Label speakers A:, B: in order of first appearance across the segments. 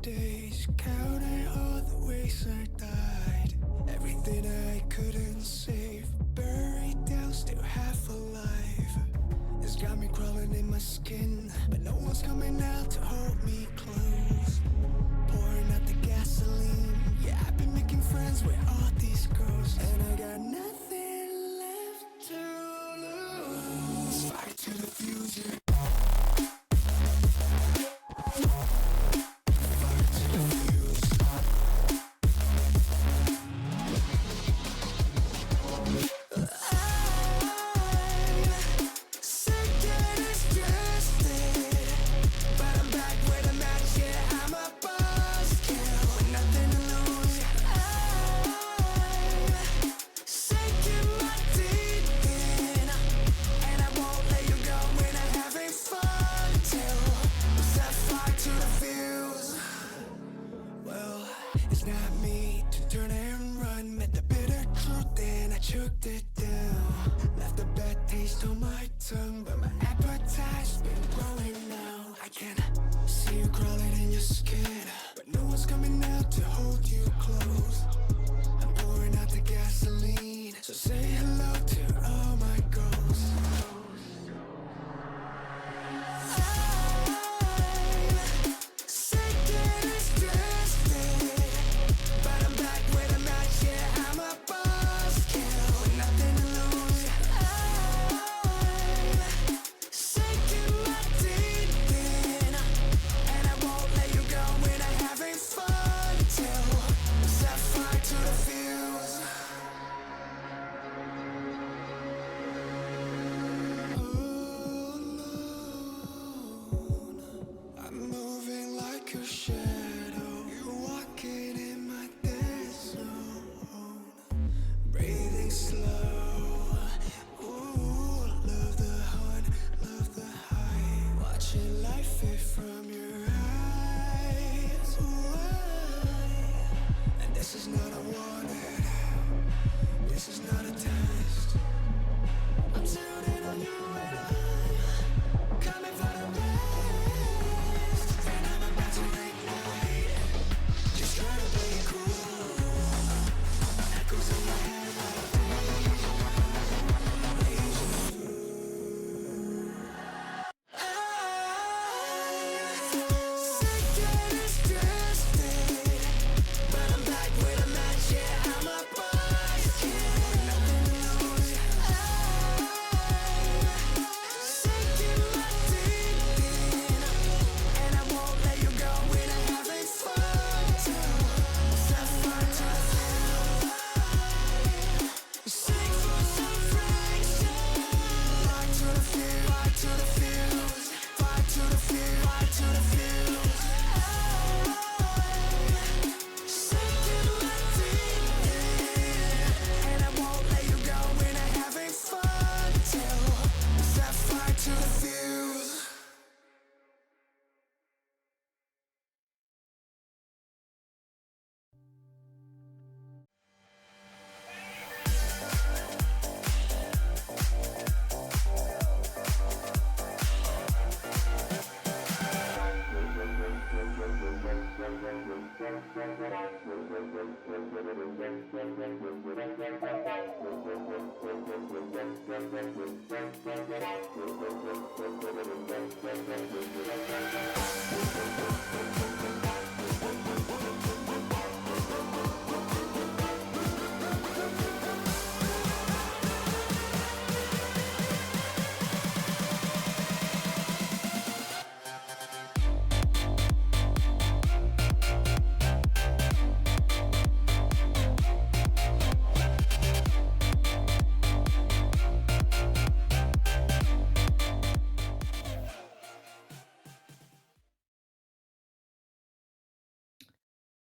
A: days, counting all the ways I died. Everything I couldn't save, buried down, still half alive. It's got me crawling in my skin, but no one's coming out to hold me close. Pouring out the gasoline, yeah, I've been making friends with all these girls, and I got nothing left to lose. Fight to the future.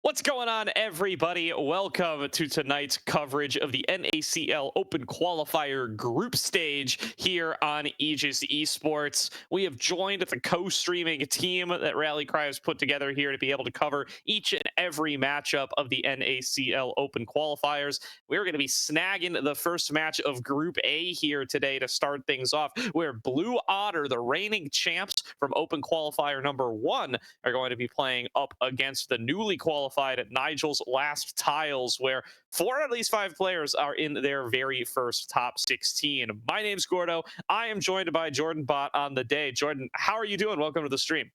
B: What's going on, everybody? Welcome to tonight's coverage of the NACL Open Qualifier Group Stage here on Aegis Esports. We have joined the co-streaming team that Rally Cry has put together here to be able to cover each and every matchup of the NACL Open Qualifiers. We're going to be snagging the first match of Group A here today to start things off, where Blue Otter, the reigning champs from Open Qualifier number 1, are going to be playing up against the newly qualified at Nigel's last tiles, where 4 out of these 5 players are in their very first top 16. My name's Gordo. I am joined by Jordan Bot on the day. Jordan, how are you doing? Welcome to the stream.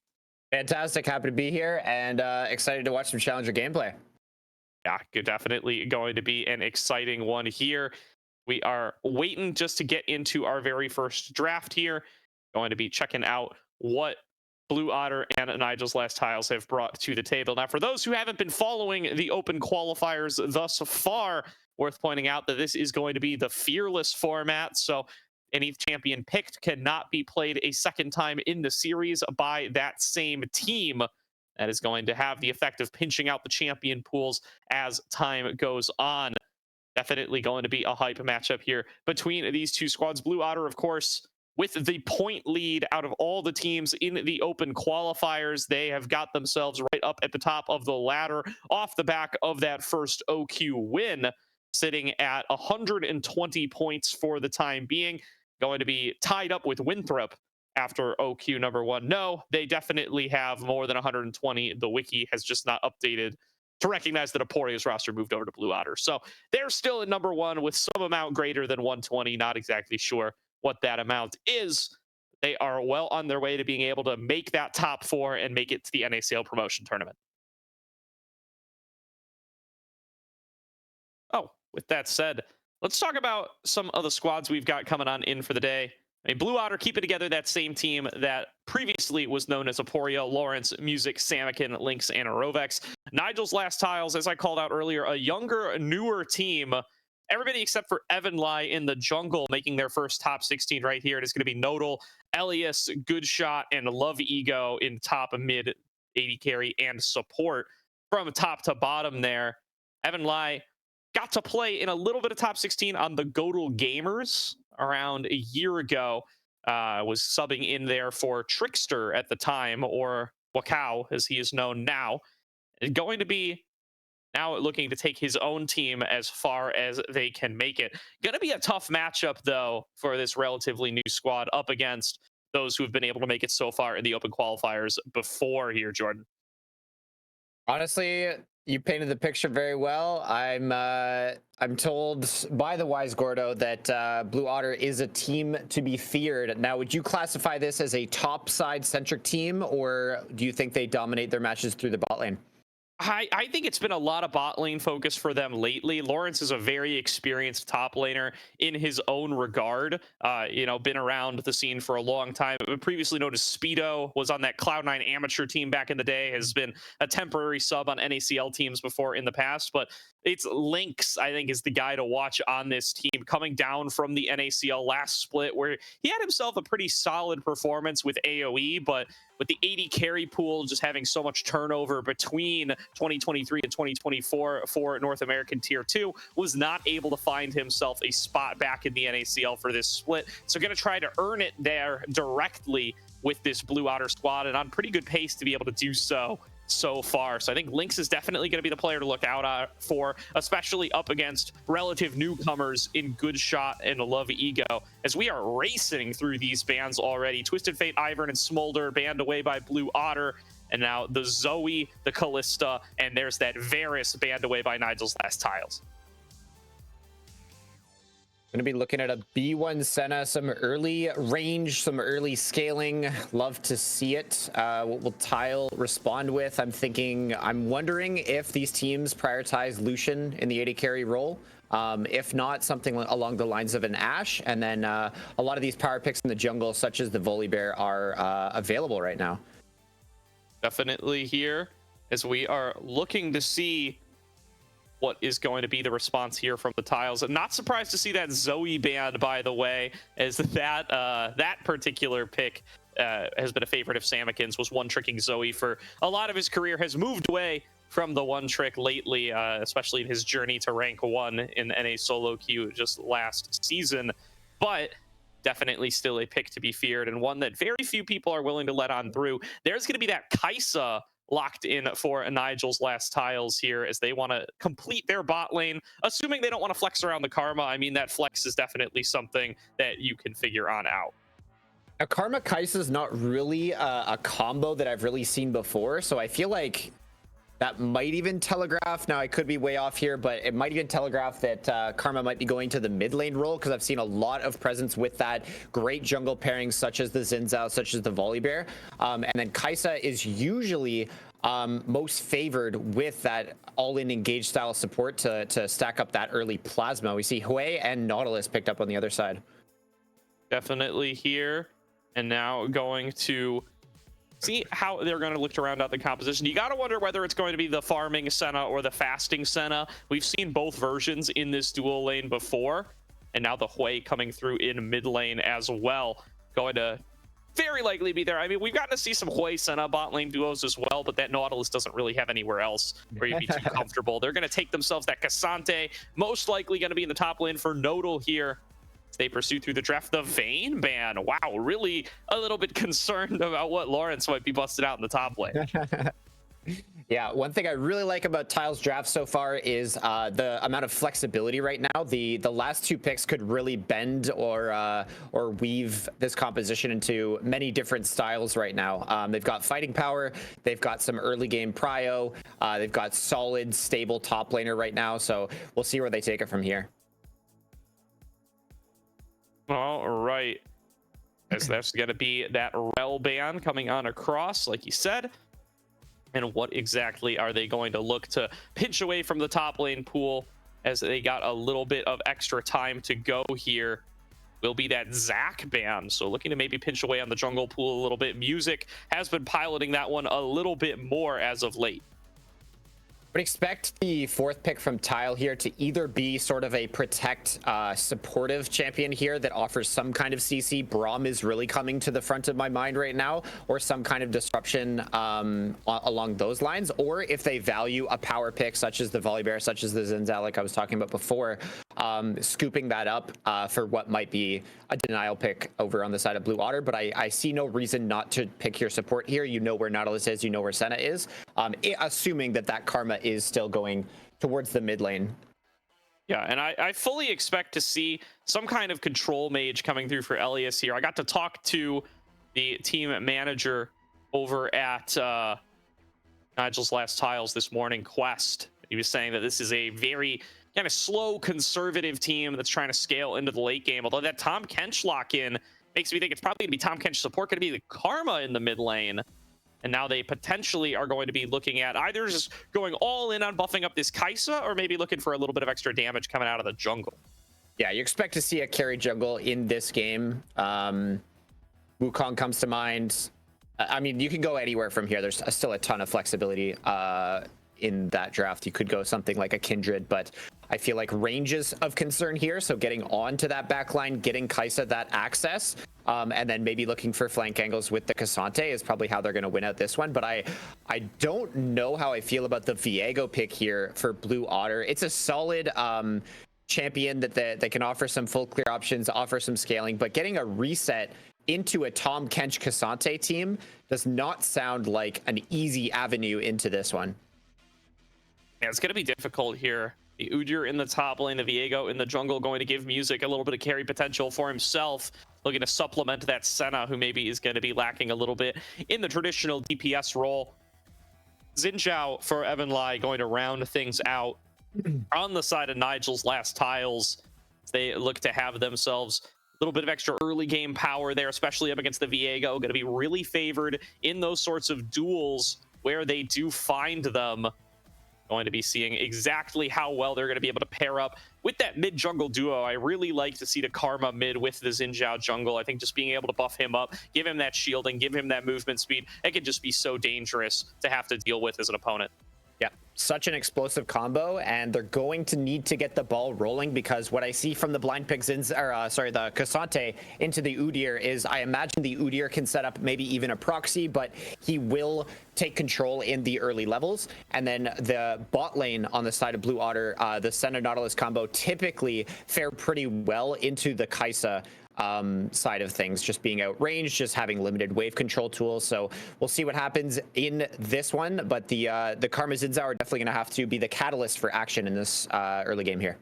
C: Fantastic. Happy to be here and excited to watch some Challenger gameplay.
B: Yeah, definitely going to be an exciting one here. We are waiting just to get into our very first draft here. Going to be checking out what Blue Otter and Nigel's last tiles have brought to the table. Now, for those who haven't been following the open qualifiers thus far, worth pointing out that this is going to be the fearless format. So any champion picked cannot be played a second time in the series by that same team. That is going to have the effect of pinching out the champion pools as time goes on. Definitely going to be a hype matchup here between these two squads. Blue Otter, of course, with the point lead out of all the teams in the open qualifiers. They have got themselves right up at the top of the ladder off the back of that first OQ win, sitting at 120 points for the time being. Going to be tied up with Winthrop after OQ number 1. No, they definitely have more than 120. The wiki has just not updated to recognize that Aporia's roster moved over to Blue Otter. So they're still in number 1 with some amount greater than 120. Not exactly sure what that amount is. They are well on their way to being able to make that top 4 and make it to the NACL promotion tournament. Oh, with that said, let's talk about some of the squads we've got coming on in for the day. I mean, Blue Otter keeping together that same team that previously was known as Aporia, Lawrence, Music, Samakin, Lynx, and Rovex. Nigel's last tiles, as I called out earlier, a younger, newer team. Everybody except for Evan Lai in the jungle making their first top 16 right here. It is going to be Nodal, Elias, Good Shot, and Love Ego in top, mid, 80 carry, and support from top to bottom there. Evan Lai got to play in a little bit of top 16 on the Godel Gamers around a year ago. Was subbing in there for Trickster at the time, or Wakao as he is known now. Going to be now looking to take his own team as far as they can make it. Going to be a tough matchup, though, for this relatively new squad up against those who have been able to make it so far in the open qualifiers before here, Jordan.
C: Honestly, you painted the picture very well. I'm told by the wise Gordo that Blue Otter is a team to be feared. Now, would you classify this as a top side centric team, or do you think they dominate their matches through the bot lane?
B: I think it's been a lot of bot lane focus for them lately. Lawrence is a very experienced top laner in his own regard. Been around the scene for a long time. Previously known as Speedo, was on that Cloud9 amateur team back in the day, has been a temporary sub on NACL teams before in the past. But it's Lynx, I think, is the guy to watch on this team, coming down from the NACL last split, where he had himself a pretty solid performance with AoE, but with the 80 carry pool just having so much turnover between 2023 and 2024 for North American Tier 2, was not able to find himself a spot back in the NACL for this split. So going to try to earn it there directly with this Blue Otter squad, and on pretty good pace to be able to do so far. So I think Lynx is definitely going to be the player to look out for, especially up against relative newcomers in Good Shot and Love Ego, as we are racing through these bans already. Twisted Fate, Ivern, and Smolder banned away by Blue Otter, and now the Zoe, the Callista, and there's that Varus banned away by Nigel's last tiles.
C: Going to be looking at a B1 Senna, some early range, some early scaling. Love to see it. What will Tile respond with? I'm wondering if these teams prioritize Lucian in the 80 carry role. If not, something along the lines of an Ashe. And then a lot of these power picks in the jungle, such as the Volibear, are available right now.
B: Definitely here, as we are looking to see what is going to be the response here from the tiles. I'm not surprised to see that Zoe banned, by the way, as that particular pick has been a favorite of Samakin's, was one-tricking Zoe for a lot of his career, has moved away from the one trick lately, especially in his journey to rank 1 in NA solo queue just last season. But definitely still a pick to be feared, and one that very few people are willing to let on through. There's going to be that Kaisa locked in for Nigel's last tiles here as they want to complete their bot lane, assuming they don't want to flex around the Karma. I mean, that flex is definitely something that you can figure on out.
C: A Karma Kaisa is not really a combo that I've really seen before, so I feel like that might even telegraph, now I could be way off here, but it might even telegraph that Karma might be going to the mid lane role, because I've seen a lot of presence with that. Great jungle pairings such as the Xin Zhao, such as the Volibear. And then Kaisa is usually most favored with that all-in engage style support to stack up that early plasma. We see Hui and Nautilus picked up on the other side.
B: Definitely here. And now going to see how they're going to look to round out the composition. You got to wonder whether it's going to be the farming Senna or the fasting Senna. We've seen both versions in this dual lane before, and now the Hui coming through in mid lane as well. Going to very likely be there. I mean, we've gotten to see some Hui Senna bot lane duos as well, but that Nautilus doesn't really have anywhere else where you'd be too comfortable. They're going to take themselves that Cassante, most likely going to be in the top lane for Nodal here. They pursue through the draft. The Vayne ban. Wow, really a little bit concerned about what Lawrence might be busted out in the top lane.
C: Yeah, one thing I really like about Tile's draft so far is the amount of flexibility right now. The last two picks could really bend or weave this composition into many different styles right now. They've got fighting power, they've got some early game prio, they've got solid, stable top laner right now. So we'll see where they take it from here.
B: All right, as that's going to be that rel ban coming on across, like you said. And what exactly are they going to look to pinch away from the top lane pool as they got a little bit of extra time to go here? Will be that Zac ban. So looking to maybe pinch away on the jungle pool a little bit. Music has been piloting that one a little bit more as of late.
C: Would expect the fourth pick from Tile here to either be sort of a protect supportive champion here that offers some kind of CC. Braum is really coming to the front of my mind right now, or some kind of disruption along those lines. Or if they value a power pick such as the Volibear, such as the Xin Zhao, like I was talking about before, scooping that up for what might be a denial pick over on the side of Blue Otter. But I see no reason not to pick your support here. You know where Nautilus is, you know where Senna is, assuming that Karma is still going towards the mid lane.
B: Yeah, and I fully expect to see some kind of control mage coming through for Elias here. I got to talk to the team manager over at Nigel's Last Tiles this morning, Quest. He was saying that this is a very kind of slow, conservative team that's trying to scale into the late game. Although that Tahm Kench lock-in makes me think it's probably going to be Tahm Kench support, going to be the Karma in the mid lane. And now they potentially are going to be looking at either just going all in on buffing up this Kaisa, or maybe looking for a little bit of extra damage coming out of the jungle.
C: Yeah, you expect to see a carry jungle in this game. Wukong comes to mind. I mean, you can go anywhere from here. There's still a ton of flexibility in that draft. You could go something like a Kindred, but I feel like ranges of concern here. So getting onto that backline, getting Kaisa that access, and then maybe looking for flank angles with the Cassante is probably how they're going to win out this one. But I don't know how I feel about the Viego pick here for Blue Otter. It's a solid champion that they can offer some full clear options, offer some scaling, but getting a reset into a Tahm Kench Cassante team does not sound like an easy avenue into this one.
B: Yeah, it's going to be difficult here. The Udyr in the top lane, the Viego in the jungle, going to give Music a little bit of carry potential for himself, looking to supplement that Senna, who maybe is going to be lacking a little bit in the traditional DPS role. Xin Zhao for Evan Lai going to round things out on the side of Nigel's Last Tiles. They look to have themselves a little bit of extra early game power there, especially up against the Viego. Going to be really favored in those sorts of duels where they do find them. Going to be seeing exactly how well they're going to be able to pair up with that mid jungle duo. I really like to see the Karma mid with the Xin Zhao jungle. I think just being able to buff him up, give him that shielding, give him that movement speed, it could just be so dangerous to have to deal with as an opponent.
C: Yeah, such an explosive combo, and they're going to need to get the ball rolling, because what I see from the blind pick the Cassante into the Udyr is, I imagine the Udyr can set up maybe even a proxy, but he will take control in the early levels. And then the bot lane on the side of Blue Otter, the Senna Nautilus combo typically fare pretty well into the Kai'Sa side of things, just being outranged, just having limited wave control tools. So we'll see what happens in this one, but the Karma Zinzao are definitely going to have to be the catalyst for action in this early game here.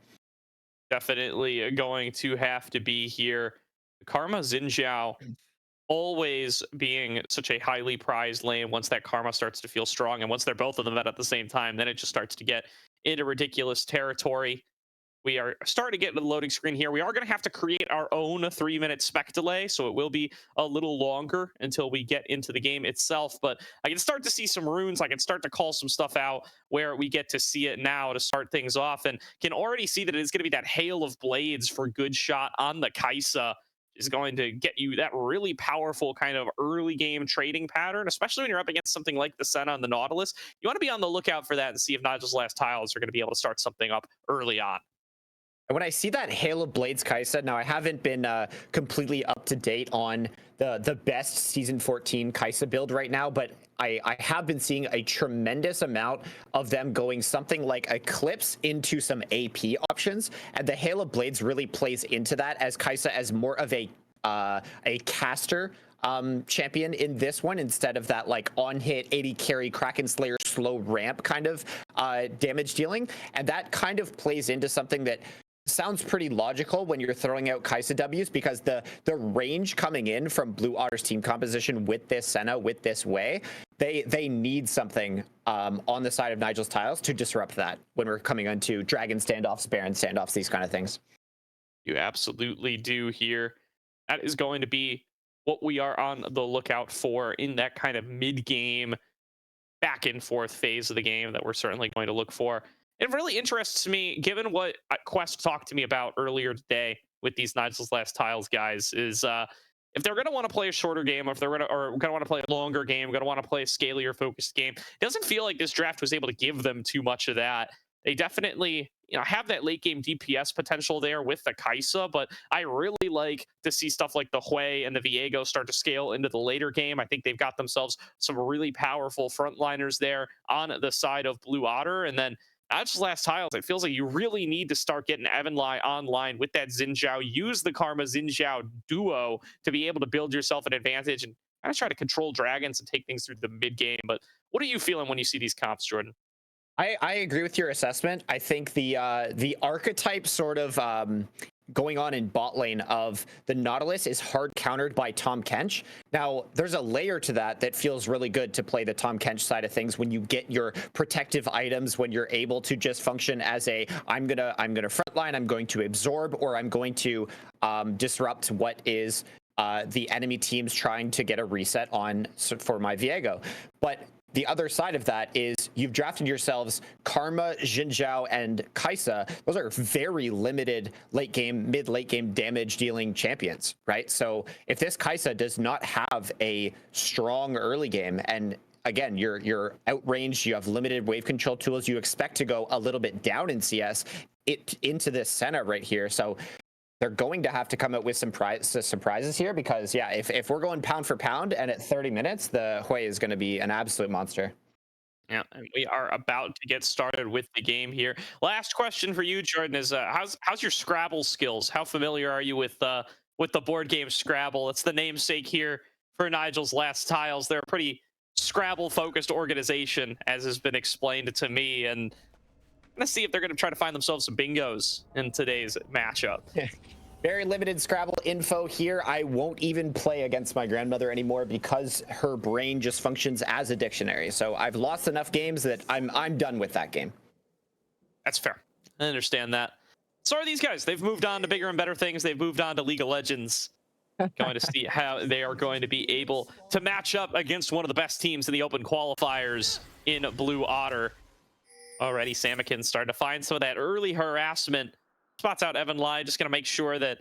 B: Definitely going to have to be here. Karma Zinzao always being such a highly prized lane. Once that Karma starts to feel strong, and once they're both of them at the same time, then it just starts to get into ridiculous territory. We are starting to get to the loading screen here. We are going to have to create our own 3-minute spec delay, so it will be a little longer until we get into the game itself. But I can start to see some runes. I can start to call some stuff out where we get to see it now to start things off, and can already see that it's going to be that hail of blades for good shot on the Kai'Sa is going to get you that really powerful kind of early game trading pattern, especially when you're up against something like the Senna and the Nautilus. You want to be on the lookout for that and see if Nigel's last tiles are going to be able to start something up early on.
C: When I see that Hail of Blades Kai'Sa, now I haven't been completely up to date on the best Season 14 Kai'Sa build right now, but I have been seeing a tremendous amount of them going something like Eclipse into some AP options, and the Hail of Blades really plays into that, as Kai'Sa as more of a caster champion in this one, instead of that like on hit 80 carry Kraken Slayer slow ramp kind of damage dealing. And that kind of plays into something that sounds pretty logical when you're throwing out Kai'Sa Ws, because the range coming in from Blue Otter's team composition with this Senna, with this way, they need something on the side of Nigel's tiles to disrupt that when we're coming onto Dragon standoffs, Baron standoffs, these kind of things.
B: You absolutely do here. That is going to be what we are on the lookout for in that kind of mid-game back and forth phase of the game that we're certainly going to look for. It really interests me, given what Quest talked to me about earlier today with these Nigel's Last Tiles guys, is if they're going to want to play a shorter game, or if they're going to want to play a longer game, going to want to play a scalier focused game, it doesn't feel like this draft was able to give them too much of that. They definitely, have that late game DPS potential there with the Kai'Sa, but I really like to see stuff like the Hui and the Viego start to scale into the later game. I think they've got themselves some really powerful frontliners there on the side of Blue Otter. And then that's just last tiles. It feels like you really need to start getting Evanlai online with that Zinzao. Use the Karma Zinzao duo to be able to build yourself an advantage and kind of try to control dragons and take things through the mid game. But what are you feeling when you see these comps, Jordan?
C: I agree with your assessment. I think the archetype sort of going on in bot lane of the Nautilus is hard countered by Tahm Kench. Now, there's a layer to that feels really good to play the Tahm Kench side of things when you get your protective items, when you're able to just function as a I'm gonna frontline, I'm going to absorb, or I'm going to disrupt what is the enemy team's trying to get a reset on for my Viego. But the other side of that is you've drafted yourselves Karma, Zinzao, and Kai'Sa. Those are very limited late game, mid-late game damage dealing champions, right? So if this Kai'Sa does not have a strong early game, and again, you're outranged, you have limited wave control tools, you expect to go a little bit down in CS, into this Senna right here. So they're going to have to come out with some surprises here, because yeah, if we're going pound for pound, and at 30 minutes, the Hui is going to be an absolute monster.
B: Yeah, and we are about to get started with the game here. Last question for you, Jordan, is how's your Scrabble skills? How familiar are you with the board game Scrabble? It's the namesake here for Nigel's Last Tiles. They're a pretty Scrabble focused organization, as has been explained to me, and let's see if they're going to try to find themselves some bingos in today's matchup.
C: Very limited Scrabble info here. I won't even play against my grandmother anymore, because her brain just functions as a dictionary. So I've lost enough games that I'm done with that game.
B: That's fair. I understand that. So are these guys. They've moved on to bigger and better things. They've moved on to League of Legends. Going to see how they are going to be able to match up against one of the best teams in the open qualifiers in Blue Otter. Already, Samakin starting to find some of that early harassment. Spots out Evanlai, just going to make sure that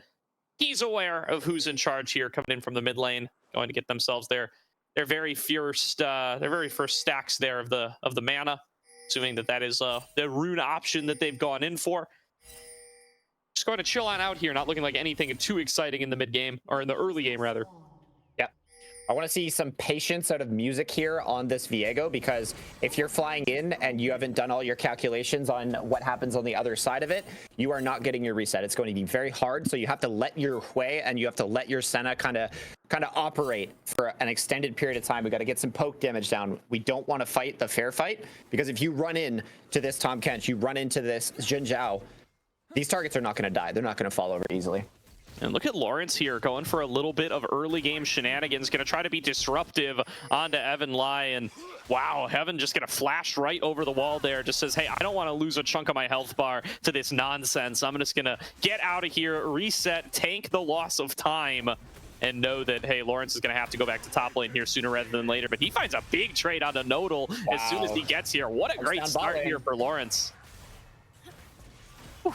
B: he's aware of who's in charge here, coming in from the mid lane, going to get themselves their very first stacks there of the mana. assuming that that is the rune option that they've gone in for. Just going to chill on out here, not looking like anything too exciting in the mid game, or in the early game rather.
C: I want to see some patience out of music here on this Viego, because if you're flying in and you haven't done all your calculations on what happens on the other side of it, you are not getting your reset. It's going to be very hard, so you have to let your Hui and you have to let your Senna kind of operate for an extended period of time. We got to get some poke damage down. We don't want to fight the fair fight, because if you run in to this Tahm Kench, you run into this Jin Zhao, these targets are not going to die. They're not going to fall over easily.
B: And look at Lawrence here going for a little bit of early game shenanigans, going to try to be disruptive onto Evan Lai. And wow, Evan just going to flash right over the wall there. Just says, hey, I don't want to lose a chunk of my health bar to this nonsense. I'm just going to get out of here, reset, tank the loss of time, and know that, hey, Lawrence is going to have to go back to top lane here sooner rather than later. But he finds a big trade onto Nodal as soon as he gets here. What a great start here for Lawrence. Whew.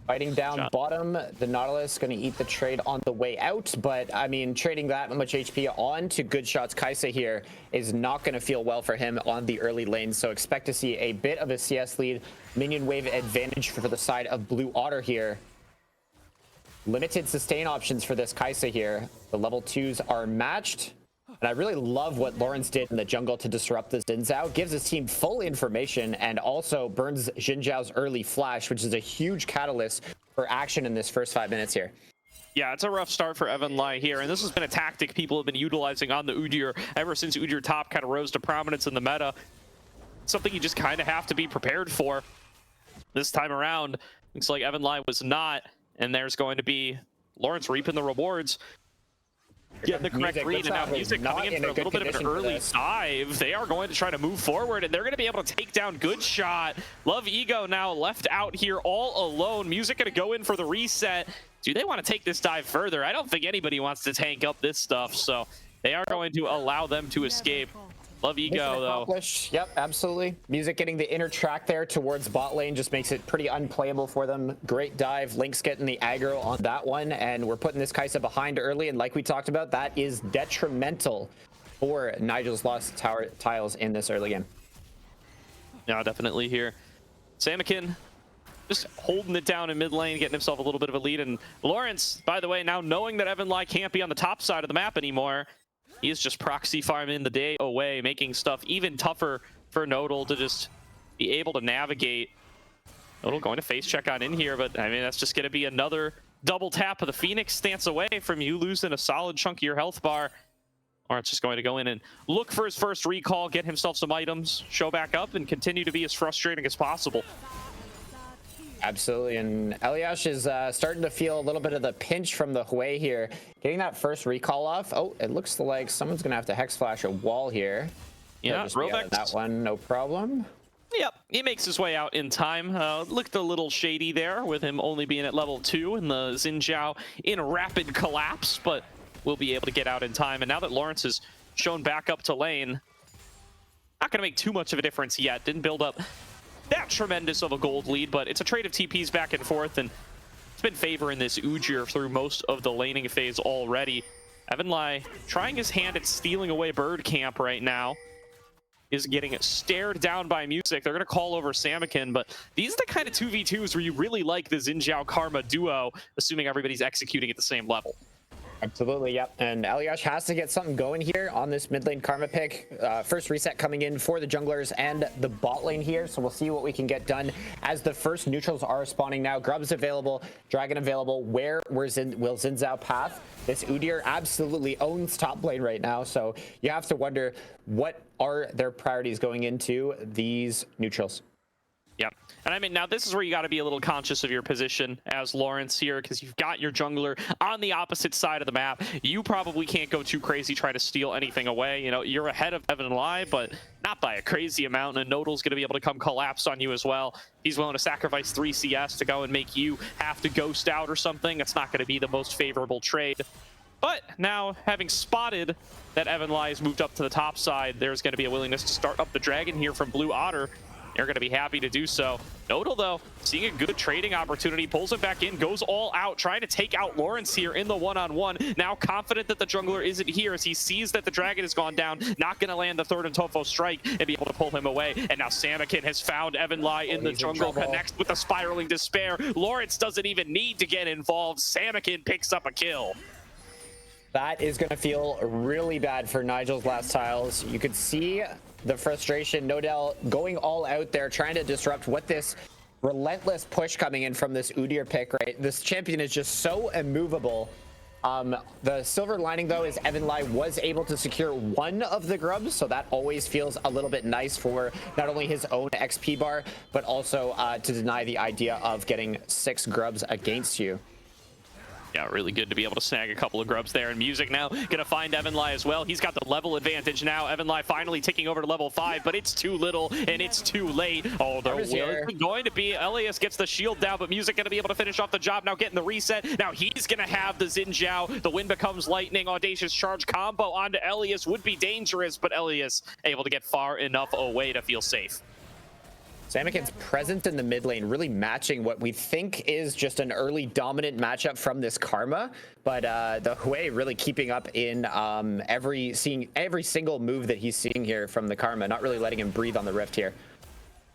C: Fighting down bottom, the Nautilus going to eat the trade on the way out, but I mean, trading that much HP on to Good Shots Kaisa here is not going to feel well for him on the early lane, so expect to see a bit of a CS lead, minion wave advantage for the side of Blue Otter here. Limited sustain options for this Kaisa here. The level 2s are matched. And I really love what Lawrence did in the jungle to disrupt the Xin Zhao. Gives his team full information and also burns Xin Zhao's early flash, which is a huge catalyst for action in this first 5 minutes here.
B: Yeah, it's a rough start for Evan Lai here, and this has been a tactic people have been utilizing on the Udyr ever since Udyr top kind of rose to prominence in the meta. Something you just kind of have to be prepared for. This time around, looks like Evan Lai was not, and there's going to be Lawrence reaping the rewards. Getting the correct read, and now Music coming in for a little bit of an early dive. They are going to try to move forward, and they're going to be able to take down Good Shot. Love Ego now left out here all alone. Music going to go in for the reset. Do they want to take this dive further? I don't think anybody wants to tank up this stuff, so they are going to allow them to escape. Love Ego, though.
C: Yep, absolutely. Music getting the inner track there towards bot lane just makes it pretty unplayable for them. Great dive. Link's getting the aggro on that one, and we're putting this Kaisa behind early, and like we talked about, that is detrimental for Nigel's lost tiles in this early game.
B: Yeah, definitely here. Samakin just holding it down in mid lane, getting himself a little bit of a lead, and Lawrence, by the way, now knowing that Evan Lai can't be on the top side of the map anymore, he is just proxy farming the day away, making stuff even tougher for Nodal to just be able to navigate. Nodal going to face check on in here, but I mean, that's just going to be another double tap of the Phoenix stance away from you losing a solid chunk of your health bar. Or it's just going to go in and look for his first recall, get himself some items, show back up, and continue to be as frustrating as possible.
C: Absolutely, and Eliash is starting to feel a little bit of the pinch from the Hui here. Getting that first recall off. Oh, it looks like someone's going to have to Hex Flash a wall here.
B: Yeah, Rovex.
C: That one, no problem.
B: Yep, he makes his way out in time. Looked a little shady there with him only being at level 2 and the Xin Zhao in rapid collapse, but we'll be able to get out in time. And now that Lawrence has shown back up to lane, not going to make too much of a difference yet. Didn't build up that tremendous of a gold lead, but it's a trade of TPs back and forth, and it's been favoring this Udyr through most of the laning phase already. Evan Lai trying his hand at stealing away Bird Camp right now. Is getting stared down by Music. They're going to call over Samakin, but these are the kind of 2v2s where you really like the Xin Zhao Karma duo, assuming everybody's executing at the same level.
C: Absolutely, yep. And Eliash has to get something going here on this mid lane Karma pick. First reset coming in for the junglers and the bot lane here, so we'll see what we can get done as the first neutrals are spawning now. Grub's available, Dragon available. Where will Xin Zhao path? This Udyr absolutely owns top lane right now, so you have to wonder what are their priorities going into these neutrals.
B: Yeah, and I mean, now this is where you got to be a little conscious of your position as Lawrence here, because you've got your jungler on the opposite side of the map. You probably can't go too crazy try to steal anything away. You know, you're ahead of Evan Lai, but not by a crazy amount, and Nodal's going to be able to come collapse on you as well. He's willing to sacrifice 3 CS to go and make you have to ghost out or something. That's not going to be the most favorable trade. But now, having spotted that Evan Lai has moved up to the top side, there's going to be a willingness to start up the dragon here from Blue Otter. They're going to be happy to do so. Nodal, though, seeing a good trading opportunity, pulls him back in, goes all out, trying to take out Lawrence here in the one-on-one. Now confident that the jungler isn't here as he sees that the dragon has gone down, not going to land the third and Tofo strike and be able to pull him away. And now Samakin has found Evan Lai in the jungle, connects with the spiraling despair. Lawrence doesn't even need to get involved. Samakin picks up a kill.
C: That is going to feel really bad for Nigel's last tiles. You could see the frustration, Nodal going all out there, trying to disrupt what this relentless push coming in from this Udyr pick, right? This champion is just so immovable. The silver lining, though, is Evan Lai was able to secure one of the grubs, so that always feels a little bit nice for not only his own XP bar, but also to deny the idea of getting 6 grubs against you.
B: Yeah, really good to be able to snag a couple of grubs there. And Music now gonna find Evan Lai as well. He's got the level advantage now. Evan Lai finally ticking over to level 5, but it's too little and it's too late. Oh, there was going to be Elias gets the shield down, but Music gonna be able to finish off the job now, getting the reset. Now he's gonna have the Xin Zhao. The wind becomes lightning. Audacious charge combo onto Elias would be dangerous, but Elias able to get far enough away to feel safe.
C: Samakin's presence in the mid lane really matching what we think is just an early dominant matchup from this Karma, but the Hui really keeping up in seeing every single move that he's seeing here from the Karma, not really letting him breathe on the Rift here.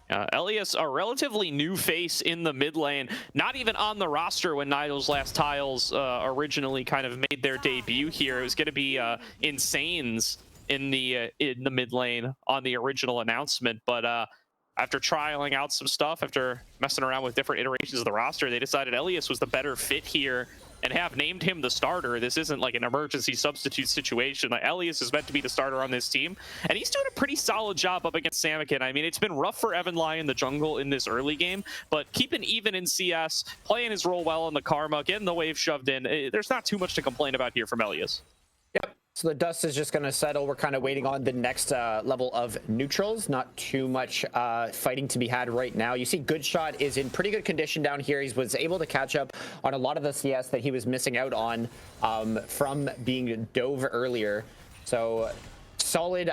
B: Elias, a relatively new face in the mid lane, not even on the roster when Nigel's last tiles originally kind of made their debut here. It was going to be Insanes in the mid lane on the original announcement, but after trialing out some stuff, after messing around with different iterations of the roster, they decided Elias was the better fit here and have named him the starter. This isn't like an emergency substitute situation. Like, Elias is meant to be the starter on this team, and he's doing a pretty solid job up against Samakin. I mean, it's been rough for Evan Lai in the jungle in this early game, but keeping even in CS, playing his role well in the Karma, getting the wave shoved in, there's not too much to complain about here from Elias.
C: Yep. So the dust is just going to settle. We're kind of waiting on the next level of neutrals. Not too much fighting to be had right now. You see Good Shot is in pretty good condition down here. He was able to catch up on a lot of the CS that he was missing out on from being dove earlier. So solid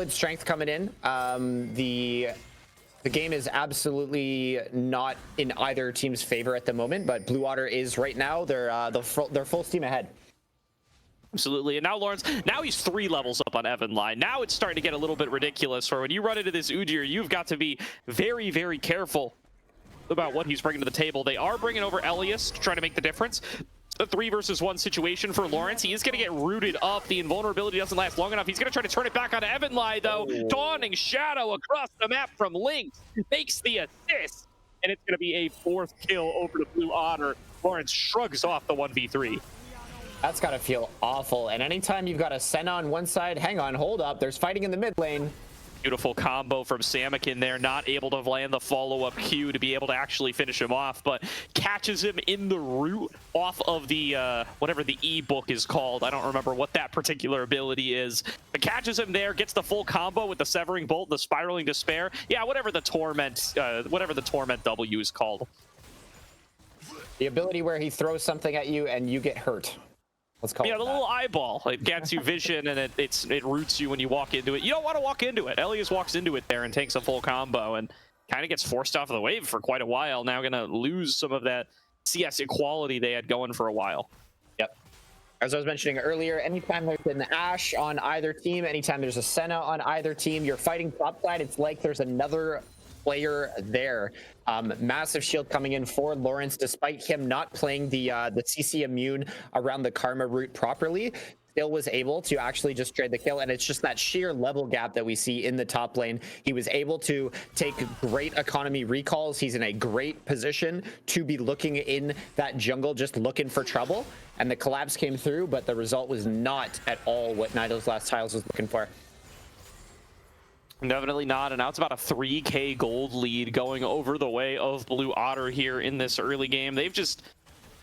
C: strength coming in. The game is absolutely not in either team's favor at the moment, but Blue Otter is right now. They're full steam ahead.
B: Absolutely. And now Lawrence, now he's 3 levels up on Evan Lai. Now it's starting to get a little bit ridiculous, for when you run into this Udyr, you've got to be very, very careful about what he's bringing to the table. They are bringing over Elias to try to make the difference. A 3 versus 1 situation for Lawrence. He is going to get rooted up. The invulnerability doesn't last long enough. He's going to try to turn it back on Evan Lai, though. Dawning Shadow across the map from Lynx makes the assist. And it's going to be a 4th kill over to Blue Otter. Lawrence shrugs off the 1v3.
C: That's got to feel awful. And anytime you've got a Senna on one side, hang on, hold up, there's fighting in the mid lane.
B: Beautiful combo from Samakin there, not able to land the follow-up Q to be able to actually finish him off, but catches him in the root off of the, whatever the E book is called. I don't remember what that particular ability is. But catches him there, gets the full combo with the Severing Bolt, the Spiraling Despair. Yeah, whatever the Torment W is called.
C: The ability where he throws something at you and you get hurt. Let's call it
B: the little eyeball. It gets you vision and it roots you when you walk into it. You don't want to walk into it. Elias walks into it there and takes a full combo and kind of gets forced off of the wave for quite a while. Now going to lose some of that CS equality they had going for a while.
C: Yep. As I was mentioning earlier, anytime there's an Ashe on either team, anytime there's a Senna on either team, you're fighting topside, it's like there's another player there. Massive shield coming in for Lawrence, despite him not playing the CC immune around the Karma route properly. Still was able to actually just trade the kill, and it's just that sheer level gap that we see in the top lane. He was able to take great economy recalls. He's in a great position to be looking in that jungle, just looking for trouble, and the collapse came through, but the result was not at all what Nigel's last tiles was looking for.
B: Definitely not, and now it's about a 3k gold lead going over the way of Blue Otter here in this early game. They've just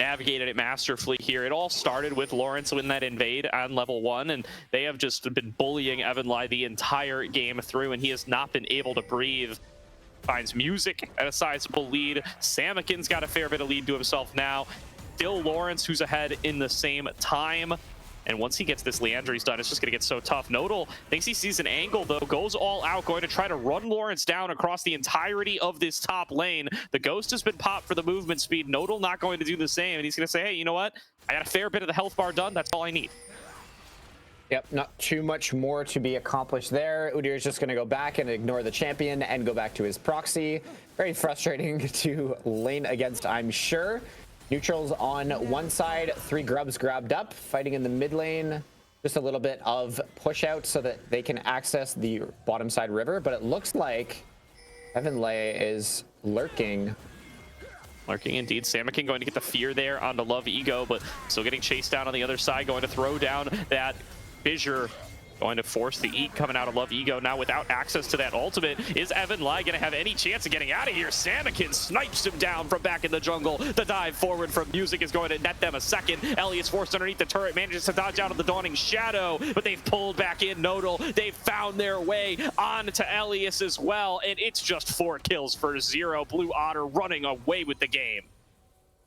B: navigated it masterfully here. It all started with Lawrence winning that invade on level 1, and they have just been bullying Evan Lai the entire game through, and he has not been able to breathe. Finds Music at a sizable lead. Samakin's got a fair bit of lead to himself now. Still Lawrence who's ahead in the same time. And once he gets this Leandry's done, it's just going to get so tough. Nodal thinks he sees an angle, though, goes all out, going to try to run Lawrence down across the entirety of this top lane. The Ghost has been popped for the movement speed. Nodal not going to do the same, and he's going to say, hey, you know what? I got a fair bit of the health bar done. That's all I need.
C: Yep, not too much more to be accomplished there. Udyr is just going to go back and ignore the champion and go back to his proxy. Very frustrating to lane against, I'm sure. Neutrals on one side, 3 grubs grabbed up, fighting in the mid lane. Just a little bit of push out so that they can access the bottom side river, but it looks like Evanlay is lurking.
B: Lurking indeed. Samakin going to get the fear there onto Love Ego, but still getting chased down on the other side, going to throw down that fissure. Going to force the eat coming out of Love Ego. Now without access to that ultimate, is Evanlay going to have any chance of getting out of here? Samakin snipes him down from back in the jungle. The dive forward from Music is going to net them a second. Elias forced underneath the turret, manages to dodge out of the Dawning Shadow, but they've pulled back in Nodal. They've found their way on to Elias as well, and it's just 4 kills for 0. Blue Otter running away with the game.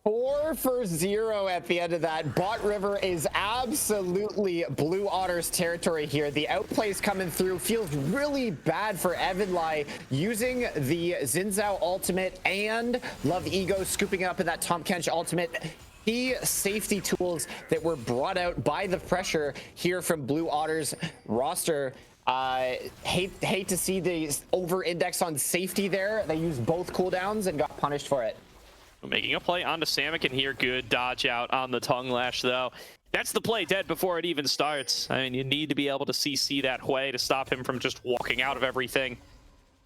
C: 4 for 0 at the end of that. Bot River is absolutely Blue Otter's territory here. The outplays coming through. Feels really bad for Evanlay using the Xin Zhao ultimate and Love Ego scooping up in that Tahm Kench ultimate. Key safety tools that were brought out by the pressure here from Blue Otter's roster. Hate to see the over-index on safety there. They used both cooldowns and got punished for it.
B: Making a play onto Samakin here. Good dodge out on the Tongue Lash, though. That's the play dead before it even starts. I mean, you need to be able to CC that Hui to stop him from just walking out of everything.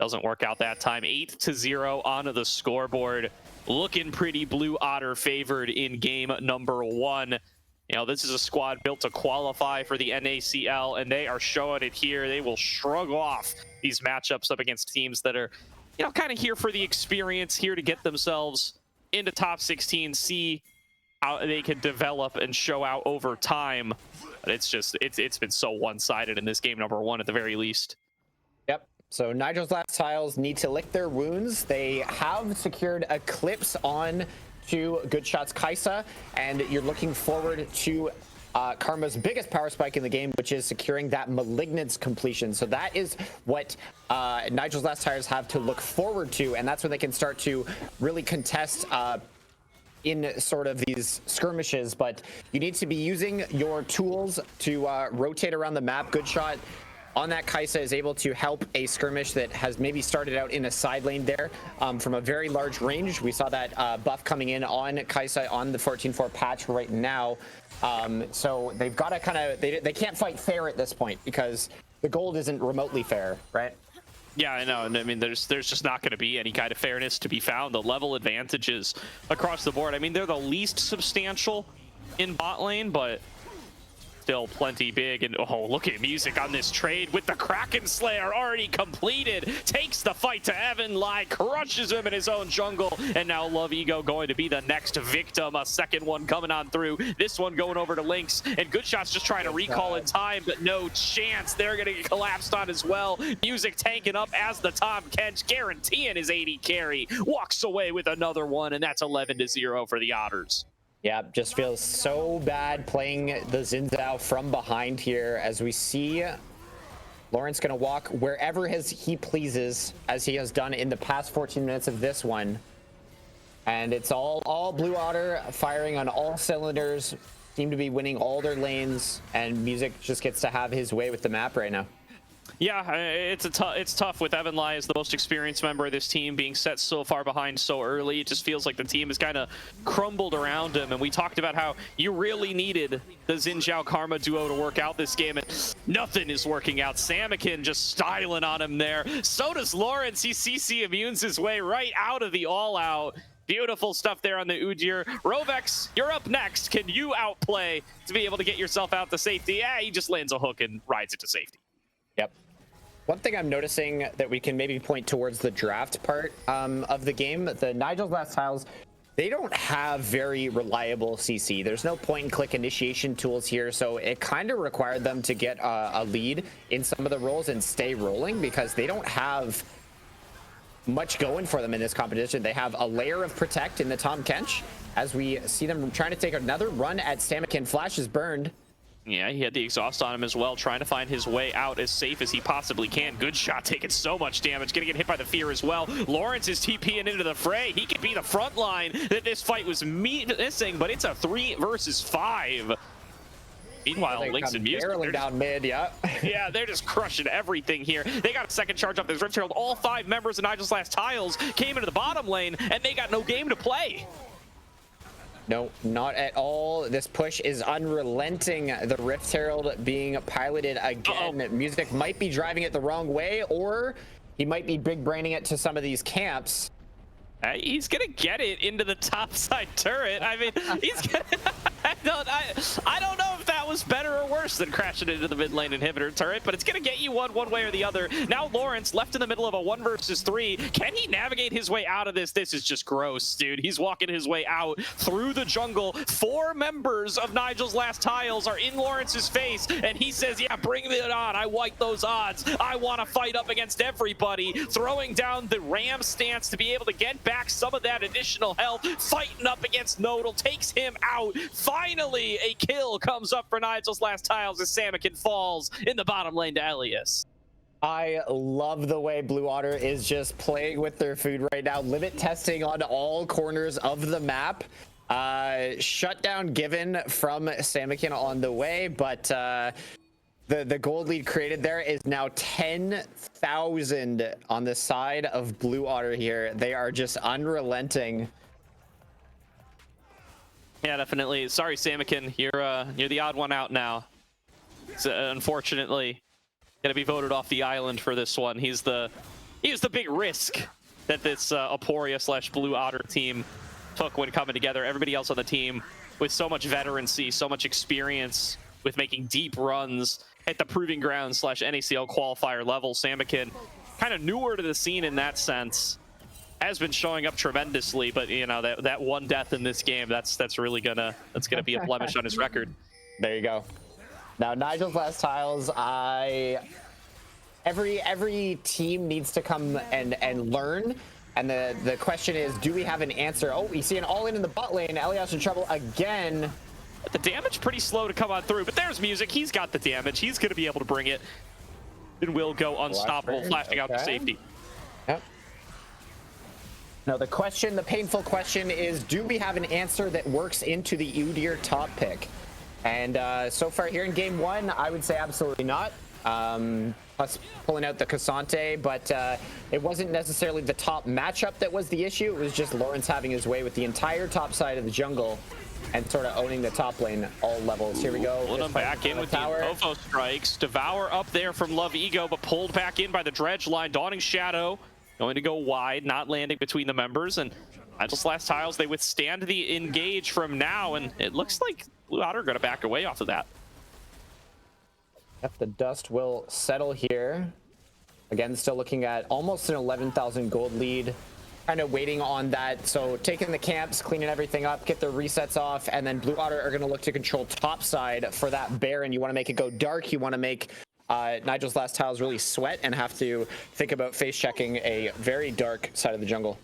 B: Doesn't work out that time. 8-0 onto the scoreboard. Looking pretty Blue Otter favored in game number 1. You know, this is a squad built to qualify for the NACL, and they are showing it here. They will shrug off these matchups up against teams that are, you know, kind of here for the experience, here to get themselves into top 16, see how they can develop and show out over time. But it's been so one-sided in this game number 1 at the very least.
C: Yep. So Nigel's last tiles need to lick their wounds. They have secured Eclipse on to Good Shots Kaisa, and you're looking forward to Karma's biggest power spike in the game, which is securing that Malignance completion. So that is what Nigel's last tires have to look forward to, and that's when they can start to really contest in sort of these skirmishes. But you need to be using your tools to rotate around the map. Good Shot on that Kaisa is able to help a skirmish that has maybe started out in a side lane there from a very large range. We saw that buff coming in on Kaisa on the 14.4 patch right now. So they've got to kind of, they can't fight fair at this point because the gold isn't remotely fair, right?
B: Yeah, I know. And I mean, there's just not going to be any kind of fairness to be found. The level advantages across the board. I mean, they're the least substantial in bot lane, but still plenty big. And oh, look at Music on this trade with the Kraken Slayer already completed. Takes the fight to Evanlay, crushes him in his own jungle, and now Love Ego going to be the next victim. A second one coming on through. This one going over to Lynx, and Good Shot's just trying to recall in time, but no chance. They're gonna get collapsed on as well. Music tanking up as the Tahm Kench, guaranteeing his 80 carry. Walks away with another one, and that's 11-0 for the Otters.
C: Yeah, just feels so bad playing the Xin Zhao from behind here as we see Lawrence going to walk wherever he pleases, as he has done in the past 14 minutes of this one. And it's all Blue Otter firing on all cylinders, seem to be winning all their lanes, and Music just gets to have his way with the map right now.
B: Yeah, it's tough with Evanlay as the most experienced member of this team being set so far behind so early. It just feels like the team has kind of crumbled around him, and we talked about how you really needed the Xin Zhao Karma duo to work out this game, and nothing is working out. Samakin just styling on him there. So does Lawrence. He CC immunes his way right out of the all-out. Beautiful stuff there on the Udyr. Rovex, you're up next. Can you outplay to be able to get yourself out to safety? Yeah, he just lands a hook and rides it to safety.
C: Yep. One thing I'm noticing that we can maybe point towards the draft part of the game, the Nigel's last tiles, they don't have very reliable CC. There's no point and click initiation tools here, so it kind of required them to get a lead in some of the roles and stay rolling because they don't have much going for them in this competition. They have a layer of protect in the Tahm Kench as we see them trying to take another run at Samakin. Flash is burned.
B: Yeah, he had the exhaust on him as well, trying to find his way out as safe as he possibly can. Good shot, taking so much damage, gonna get hit by the fear as well. Lawrence is TPing into the fray. He could be the front line that this fight was missing, but it's a 3 versus 5. Meanwhile, Lynx and Music,
C: barreling down mid, yeah.
B: yeah, they're just crushing everything here. They got a second charge up this Rift Herald. All 5 members of Nigel's Last Tiles came into the bottom lane, and they got no game to play.
C: No, not at all. This push is unrelenting. The Rift Herald being piloted again. Music might be driving it the wrong way, or he might be big braining it to some of these camps.
B: He's gonna get it into the top side turret. I mean, he's gonna. I don't know if that was better or worse than crashing into the mid lane inhibitor turret, but it's gonna get you one way or the other. Now Lawrence left in the middle of a 1 versus 3. Can he navigate his way out of this? This is just gross, dude. He's walking his way out through the jungle. 4 members of Nigel's Last Tiles are in Lawrence's face, and he says, yeah, bring it on. I like those odds. I want to fight up against everybody. Throwing down the ram stance to be able to get back some of that additional health. Fighting up against Nodal, takes him out. Finally, a kill comes up for Nigel's Last Tiles as Samikin falls in the bottom lane to Elias.
C: I love the way Blue Otter is just playing with their food right now. Limit testing on all corners of the map. Shutdown given from Samikin on the way, but the gold lead created there is now 10,000 on the side of Blue Otter here. They are just unrelenting.
B: Yeah, definitely. Sorry, Samikin, you're the odd one out now. It's, unfortunately, gonna be voted off the island for this one. He's the big risk that this Aporia / Blue Otter team took when coming together. Everybody else on the team with so much veterancy, so much experience with making deep runs at the Proving Ground / NACL qualifier level. Samikin, kind of newer to the scene in that sense, has been showing up tremendously, but you know, that one death in this game, that's really gonna be a blemish on his record.
C: There you go. Now Nigel's Last Tiles, every team needs to come and learn, and the question is, do we have an answer? Oh, you see an all-in the bot lane. Elias in trouble again.
B: The damage pretty slow to come on through, but there's Music. He's got the damage. He's gonna be able to bring it. And will go unstoppable, flashing out to safety.
C: Yep. Now the painful question is, do we have an answer that works into the Udyr top pick? And so far here in game 1, I would say absolutely not. Us pulling out the Cassante, but it wasn't necessarily the top matchup that was the issue. It was just Lawrence having his way with the entire top side of the jungle and sort of owning the top lane all levels. Here we go.
B: Pulling him back in with the Info strikes. Devour up there from Love Ego, but pulled back in by the Dredge line. Dawning Shadow going to go wide, not landing between the members. And Nigel's Last Tiles, they withstand the engage from now, and it looks like Blue Otter are going to back away off of that.
C: Yep, the dust will settle here. Again, still looking at almost an 11,000 gold lead. Kind of waiting on that. So taking the camps, cleaning everything up, get their resets off, and then Blue Otter are going to look to control top side for that Baron. You want to make it go dark. You want to make Nigel's Last Tiles really sweat and have to think about face checking a very dark side of the jungle.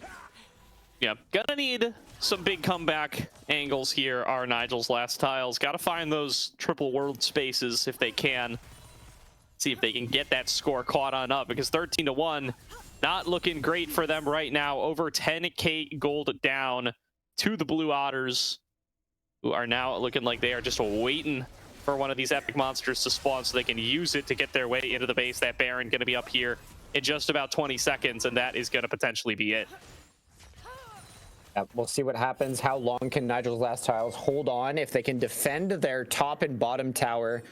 B: Yeah, gonna need some big comeback angles here are Nigel's Last Tiles. Gotta find those triple world spaces if they can. See if they can get that score caught on up, because 13-1, not looking great for them right now. Over 10k gold down to the Blue Otters, who are now looking like they are just waiting for one of these epic monsters to spawn so they can use it to get their way into the base. That Baron gonna be up here in just about 20 seconds, and that is gonna potentially be it.
C: We'll see what happens. How long can Nigel's Last Tiles hold on? If they can defend their top and bottom tower,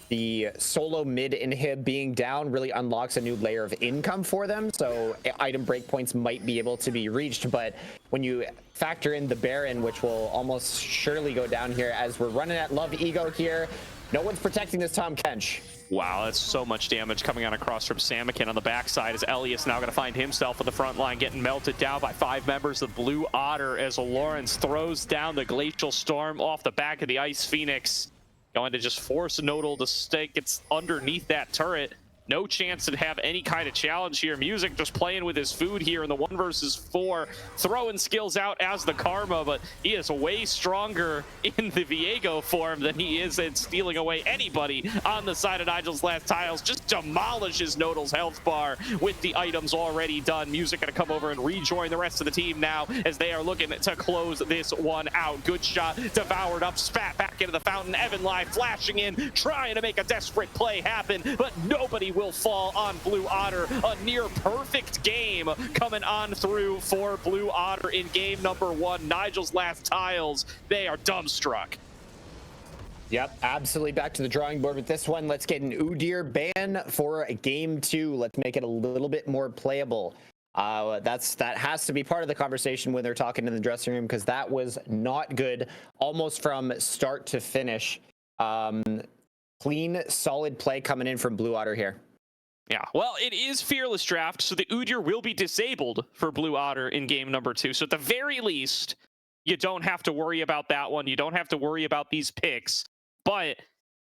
C: the solo mid inhib being down really unlocks a new layer of income for them. So item breakpoints might be able to be reached. But when you factor in the Baron, which will almost surely go down here as we're running at Love Ego here, no one's protecting this Tom Kench.
B: Wow, that's so much damage coming on across from Samikin on the backside, as Elias now going to find himself on the front line, getting melted down by 5 members of Blue Otter as Lawrence throws down the Glacial Storm off the back of the Ice Phoenix. Going to just force Nodal to stay, gets underneath that turret. no chance to have any kind of challenge here. Music just playing with his food here in the 1 versus 4, throwing skills out as the Karma, but he is way stronger in the Viego form than he is in stealing away anybody on the side of Nigel's last tiles. Just demolishes Nodal's health bar with the items already done. Music gonna come over and rejoin the rest of the team now as they are looking to close this one out. Good shot, devoured up, spat back into the fountain. Evan Live flashing in, trying to make a desperate play happen, but nobody will fall on Blue Otter. A near perfect game coming on through for Blue Otter in game number 1. Nigel's last tiles, they are dumbstruck.
C: Yep, absolutely back to the drawing board with this one. Let's get an Udyr ban for game 2. Let's make it a little bit more playable. That has to be part of the conversation when they're talking in the dressing room, because that was not good almost from start to finish. Clean, solid play coming in from Blue Otter here.
B: Yeah, well, it is Fearless Draft, so the Udyr will be disabled for Blue Otter in game number 2. So at the very least, you don't have to worry about that one. You don't have to worry about these picks. But,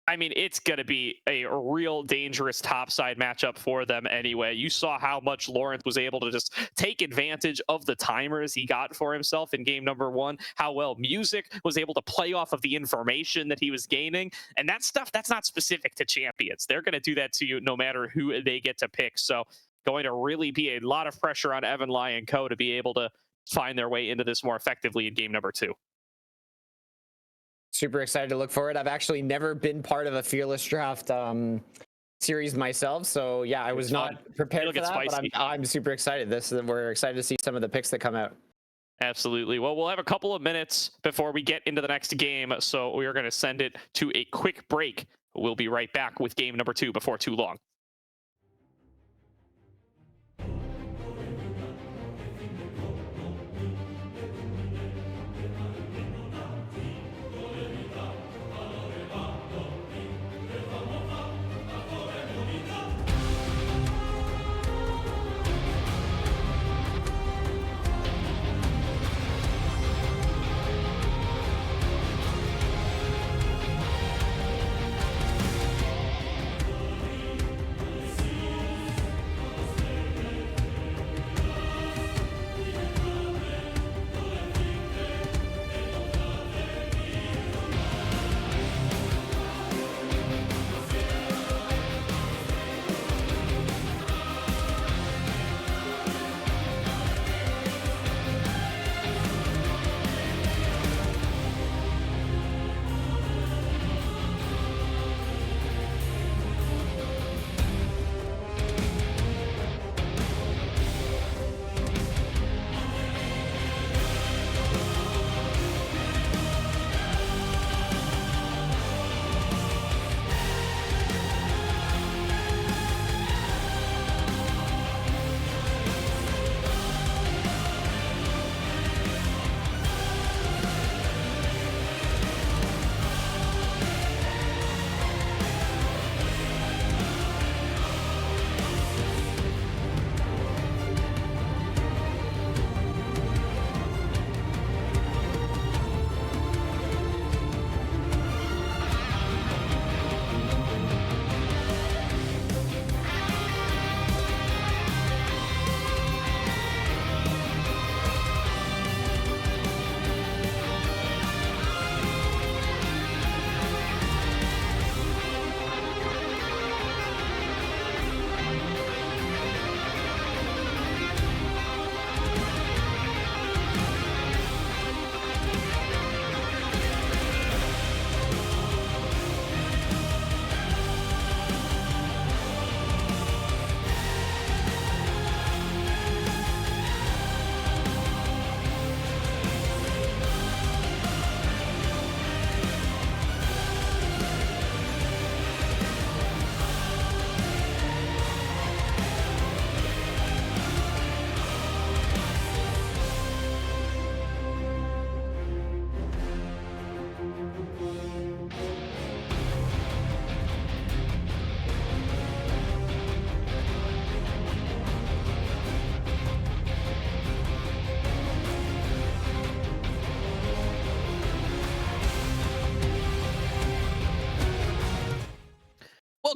B: I mean, it's going to be a real dangerous topside matchup for them anyway. You saw how much Lawrence was able to just take advantage of the timers he got for himself in game number 1, how well Music was able to play off of the information that he was gaining. And that stuff, that's not specific to champions. They're going to do that to you no matter who they get to pick. So going to really be a lot of pressure on Evan Lai and co to be able to find their way into this more effectively in game number 2.
C: Super excited to look forward. I've actually never been part of a Fearless Draft series myself, so yeah, I was not prepared for that, but I'm super excited. We're excited to see some of the picks that come out.
B: Absolutely. Well, we'll have a couple of minutes before we get into the next game, so we are going to send it to a quick break. We'll be right back with game number 2 before too long.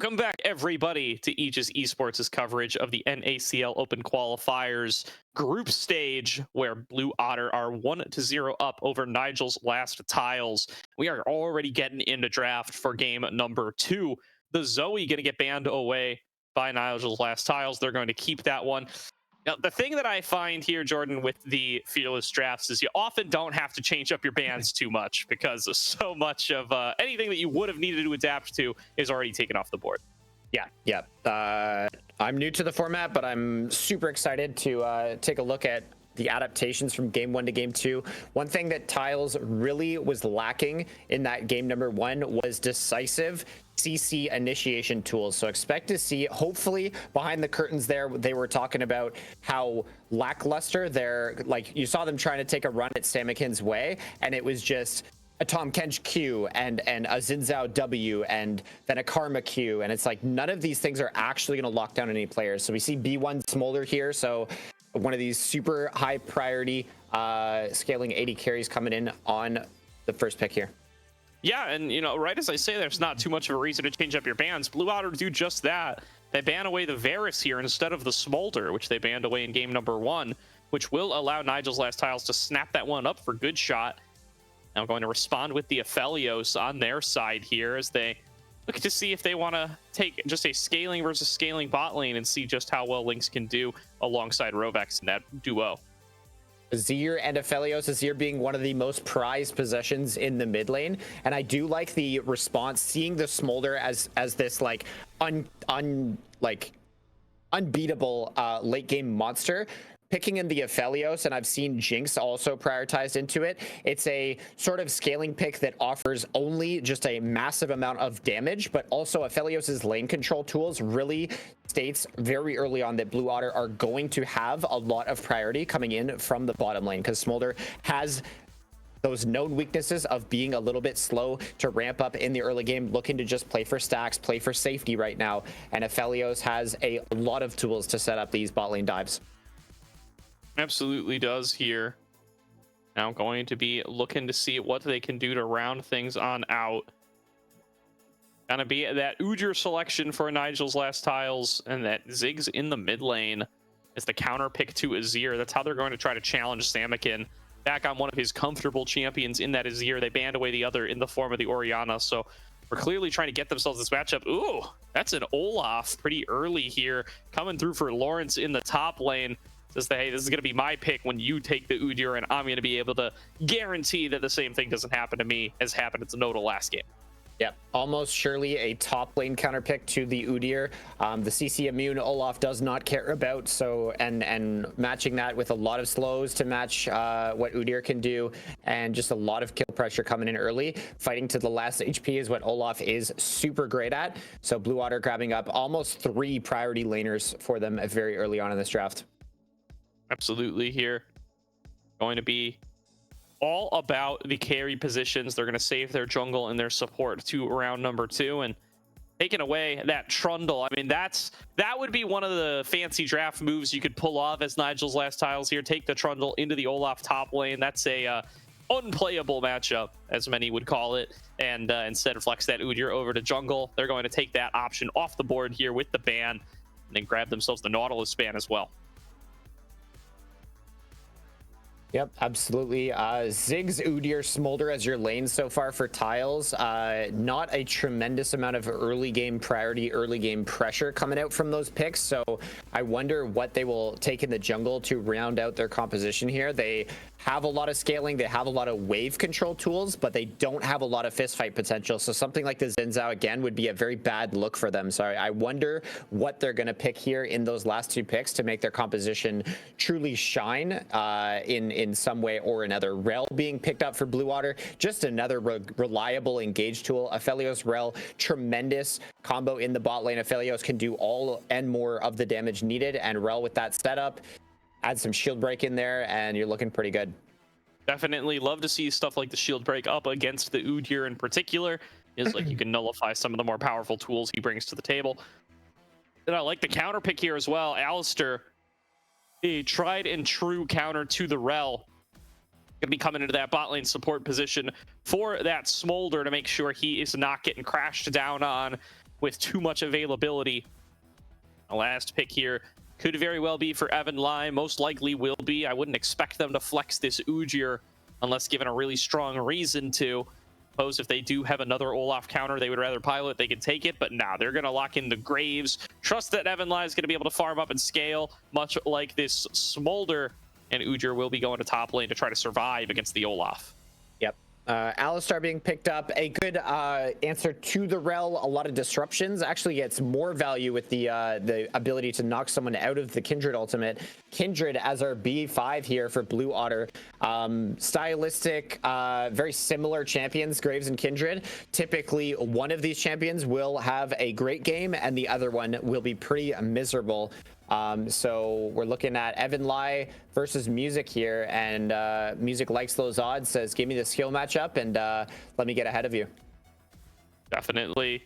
B: Welcome back, everybody, to Aegis Esports' coverage of the NACL Open Qualifiers group stage, where Blue Otter are 1-0 up over Nigel's last tiles. We are already getting into draft for game number 2. The Zoe going to get banned away by Nigel's last tiles. They're going to keep that one. Now, the thing that I find here, Jordan, with the fearless drafts is you often don't have to change up your bands too much, because so much of anything that you would have needed to adapt to is already taken off the board.
C: Yeah. I'm new to the format, but I'm super excited to take a look at the adaptations from game 1 to game 2. One thing that Tiles really was lacking in that game number 1 was decisive CC initiation tools. So expect to see, hopefully behind the curtains there, they were talking about how lackluster they're, like, you saw them trying to take a run at Samakin's way, and it was just a Tom Kench Q and a Zinzao W and then a Karma Q, and it's like none of these things are actually going to lock down any players. So we see B1 Smolder here, so one of these super high priority scaling 80 carries coming in on the first pick here.
B: Yeah, and right as I say, there's not too much of a reason to change up your bans. Blue Otter do just that. They ban away the Varus here instead of the Smolder, which they banned away in game number 1, which will allow Nigel's last tiles to snap that one up for good shot. Now going to respond with the Aphelios on their side here, as they look to see if they want to take just a scaling versus scaling bot lane and see just how well Lynx can do alongside Rovex in that duo.
C: Azir and Aphelios, Azir being one of the most prized possessions in the mid lane, and I do like the response, seeing the Smolder as this like unbeatable late game monster, picking in the Aphelios, and I've seen Jinx also prioritized into it. It's a sort of scaling pick that offers only just a massive amount of damage, but also Aphelios' lane control tools really states very early on that Blue Otter are going to have a lot of priority coming in from the bottom lane, because Smolder has those known weaknesses of being a little bit slow to ramp up in the early game, looking to just play for stacks, play for safety right now, and Aphelios has a lot of tools to set up these bot lane dives.
B: Absolutely does here. Now going to be looking to see what they can do to round things on out. Gonna be that Udyr selection for Nigel's last tiles, and that Ziggs in the mid lane as the counter pick to Azir. That's how they're going to try to challenge Samakin back on one of his comfortable champions in that Azir. They banned away the other in the form of the Orianna, so we're clearly trying to get themselves this matchup. Ooh, that's an Olaf pretty early here, coming through for Lawrence in the top lane. Says that, hey, this is going to be my pick when you take the Udyr, and I'm going to be able to guarantee that the same thing doesn't happen to me as happened to Noda last game.
C: Yeah, almost surely a top lane counter pick to the Udyr. The CC immune Olaf does not care about, so and matching that with a lot of slows to match what Udyr can do, and just a lot of kill pressure coming in early. Fighting to the last HP is what Olaf is super great at. So Blue Otter grabbing up almost 3 priority laners for them very early on in this draft.
B: Absolutely here. Going to be all about the carry positions. They're going to save their jungle and their support to round number 2, and taking away that Trundle. I mean, that would be one of the fancy draft moves you could pull off as Nigel's last tiles here. Take the Trundle into the Olaf top lane. That's a unplayable matchup, as many would call it, and instead flex that Udyr over to jungle. They're going to take that option off the board here with the ban, and then grab themselves the Nautilus ban as well.
C: Yep, absolutely. Ziggs, Udyr, Smolder as your lane so far for tiles. Not a tremendous amount of early game priority, early game pressure coming out from those picks. So I wonder what they will take in the jungle to round out their composition here. They have a lot of scaling, they have a lot of wave control tools, but they don't have a lot of fist fight potential. So something like the Zinzao again would be a very bad look for them. So I wonder what they're going to pick here in those last 2 picks to make their composition truly shine in some way or another. Rel being picked up for Blue Otter, just another reliable engage tool. Aphelios Rel, tremendous combo in the bot lane. Aphelios can do all and more of the damage needed, and Rel with that setup, add some shield break in there, and you're looking pretty good.
B: Definitely love to see stuff like the shield break up against the Udyr in particular. Is like you can nullify some of the more powerful tools he brings to the table. And I like the counter pick here as well. Alistair, a tried and true counter to the Rel. Gonna be coming into that bot lane support position for that Smolder to make sure he is not getting crashed down on. with too much availability. The last pick here could very well be for Evan Lai, most likely will be. I wouldn't expect them to flex this Ujir unless given a really strong reason to. Suppose if they do have another Olaf counter they would rather pilot, they could take it, but nah, they're going to lock in the Graves. Trust that Evan Lai is going to be able to farm up and scale, much like this Smolder, and Ujir will be going to top lane to try to survive against the Olaf.
C: Yep. Alistar being picked up, a good answer to the Rel. A lot of disruptions. Actually gets more value with the ability to knock someone out of the Kindred ultimate. Kindred as our B5 here for Blue Otter. Stylistic, very similar champions, Graves and Kindred. Typically, one of these champions will have a great game and the other one will be pretty miserable. So we're looking at Evan Lai versus Music here, and Music likes those odds, says give me the skill matchup and let me get ahead of you.
B: Definitely.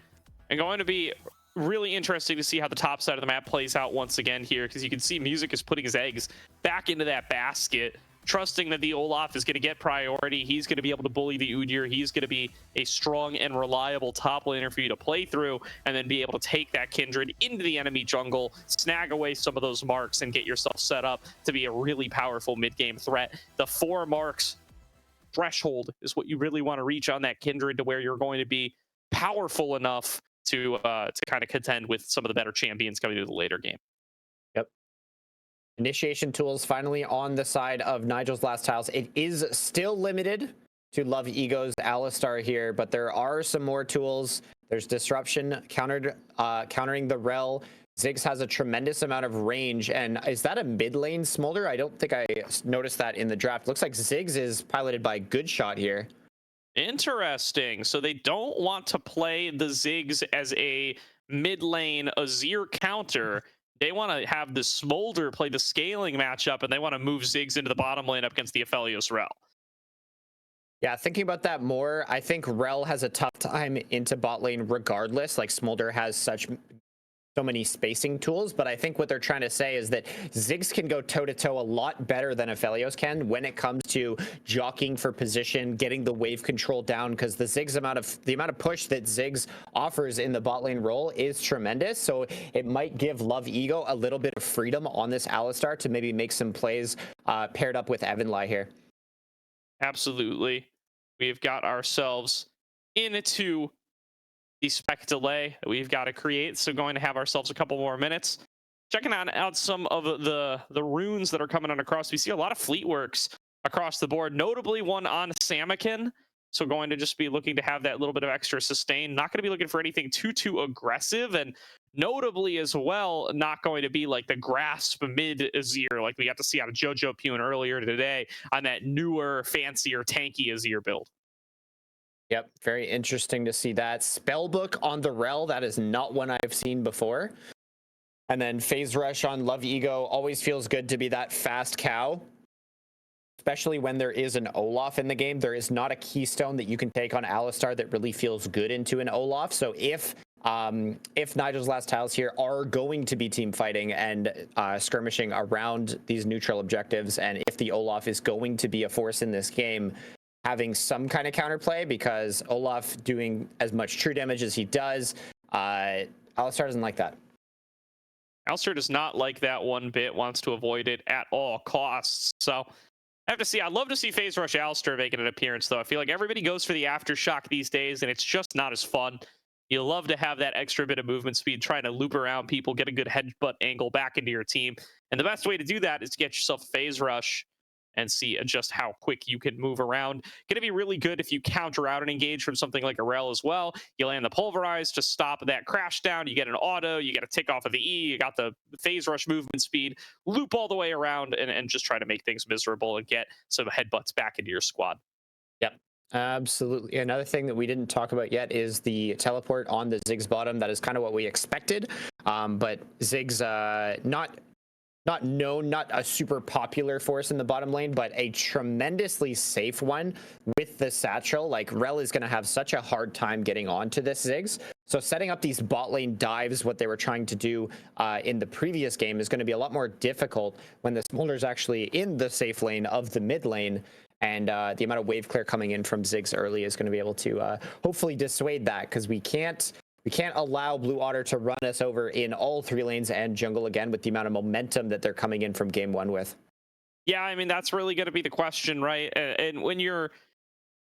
B: And going to be really interesting to see how the top side of the map plays out once again here, because you can see Music is putting his eggs back into that basket, trusting that the Olaf is going to get priority. He's going to be able to bully the Ujir. He's going to be a strong and reliable top laner for you to play through, and then be able to take that Kindred into the enemy jungle, snag away some of those marks, and get yourself set up to be a really powerful mid-game threat. The 4 marks threshold is what you really want to reach on that Kindred to where you're going to be powerful enough to kind of contend with some of the better champions coming into the later game.
C: Yep. Initiation tools finally on the side of Nigel's last tiles. It is still limited to Love Ego's Alistar here, but there are some more tools. There's disruption countering the Rel. Ziggs has a tremendous amount of range, and is that a mid lane Smolder? I don't think I noticed that in the draft. Looks like Ziggs is piloted by Good Shot here.
B: Interesting. So they don't want to play the Ziggs as a mid lane Azir counter. They want to have the Smolder play the scaling matchup, and they want to move Ziggs into the bottom lane up against the Aphelios Rel.
C: Yeah, thinking about that more, I think Rel has a tough time into bot lane regardless. Like Smolder has so many spacing tools, but I think what they're trying to say is that Ziggs can go toe-to-toe a lot better than Aphelios can when it comes to jockeying for position, getting the wave control down, because the amount of push that Ziggs offers in the bot lane role is tremendous. So it might give Love Ego a little bit of freedom on this Alistar to maybe make some plays paired up with Evan Lai here.
B: Absolutely. We've got ourselves into the spec delay that we've got to create, so going to have ourselves a couple more minutes checking out some of the runes that are coming on across. We see a lot of fleet works across the board, notably one on Samakin, so going to just be looking to have that little bit of extra sustain. Not going to be looking for anything too aggressive, and notably as well, not going to be like the grasp mid Azir like we got to see out of Jojo Pune earlier today on that newer, fancier, tanky Azir build.
C: Yep, very interesting to see that. Spellbook on the Rel, that is not one I've seen before. And then Phase Rush on Love Ego, always feels good to be that fast cow. Especially when there is an Olaf in the game. There is not a keystone that you can take on Alistar that really feels good into an Olaf. So if Nigel's last tiles here are going to be team fighting and skirmishing around these neutral objectives, and if the Olaf is going to be a force in this game, having some kind of counterplay, because Olaf doing as much true damage as he does, Alistar doesn't like that.
B: Alistar does not like that one bit, wants to avoid it at all costs. So I have to see. I'd love to see Phase Rush Alistar making an appearance, though. I feel like everybody goes for the Aftershock these days, and it's just not as fun. You love to have that extra bit of movement speed, trying to loop around people, get a good headbutt angle back into your team. And the best way to do that is to get yourself a Phase Rush and see just how quick you can move around. Going to be really good if you counter out and engage from something like a Rel as well. You land the Pulverize to stop that crash down. You get an auto. You get a tick off of the E. You got the Phase Rush movement speed. Loop all the way around and just try to make things miserable and get some headbutts back into your squad.
C: Yep. Absolutely. Another thing that we didn't talk about yet is the teleport on the Ziggs bottom. That is kind of what we expected. But Ziggs, not known, not a super popular force in the bottom lane, but a tremendously safe one with the satchel. Like, Rel is going to have such a hard time getting onto this Ziggs. So setting up these bot lane dives, what they were trying to do in the previous game, is going to be a lot more difficult when the Smolder's actually in the safe lane of the mid lane. And the amount of wave clear coming in from Ziggs early is going to be able to hopefully dissuade that, because we can't we can't allow Blue Otter to run us over in all 3 lanes and jungle again with the amount of momentum that they're coming in from game 1 with.
B: Yeah, I mean, that's really going to be the question, right? And when you're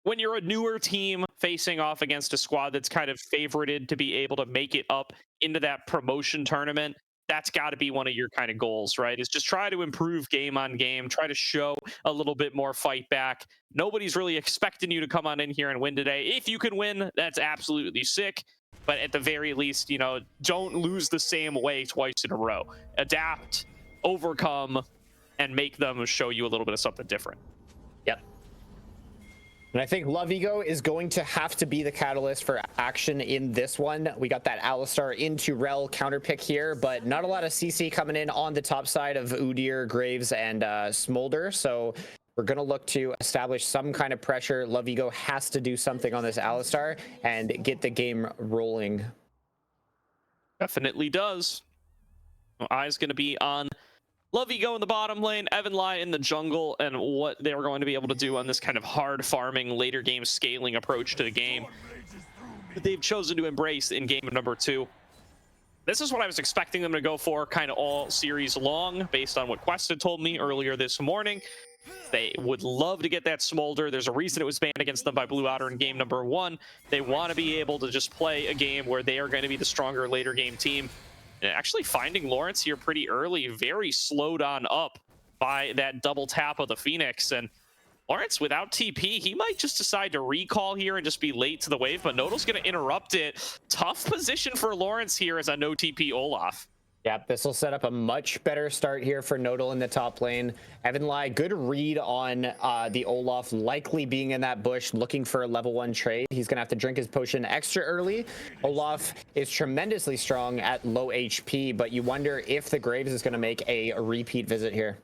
B: a newer team facing off against a squad that's kind of favorited to be able to make it up into that promotion tournament, that's got to be one of your kind of goals, right? Is just try to improve game on game, try to show a little bit more fight back. Nobody's really expecting you to come on in here and win today. If you can win, that's absolutely sick. But at the very least, you know, don't lose the same way twice in a row. Adapt, overcome, and make them show you a little bit of something different.
C: Yep. And I think Love Ego is going to have to be the catalyst for action in this one. We got that Alistar into Rel counter pick here, but not a lot of CC coming in on the top side of Udyr, Graves, and Smolder. So we're going to look to establish some kind of pressure. Love Ego has to do something on this Alistar and get the game rolling.
B: Definitely does. Eyes going to be on Love Ego in the bottom lane, Evan Lai in the jungle, and what they were going to be able to do on this kind of hard farming, later game scaling approach to the game that they've chosen to embrace in game number 2. This is what I was expecting them to go for kind of all series long, based on what Quest had told me earlier this morning. They would love to get that Smolder. There's a reason it was banned against them by Blue Otter in game number 1. They want to be able to just play a game where they are going to be the stronger later game team. Actually finding Lawrence here pretty early, very slowed on up by that double tap of the Phoenix. And Lawrence, without TP, he might just decide to recall here and just be late to the wave, but Nodal's going to interrupt it. Tough position for Lawrence here as a no TP Olaf.
C: Yeah, this will set up a much better start here for Nodal in the top lane. Evan Lai, good read on the Olaf, likely being in that bush, looking for a level 1 trade. He's going to have to drink his potion extra early. Olaf is tremendously strong at low HP, but you wonder if the Graves is going to make a repeat visit here.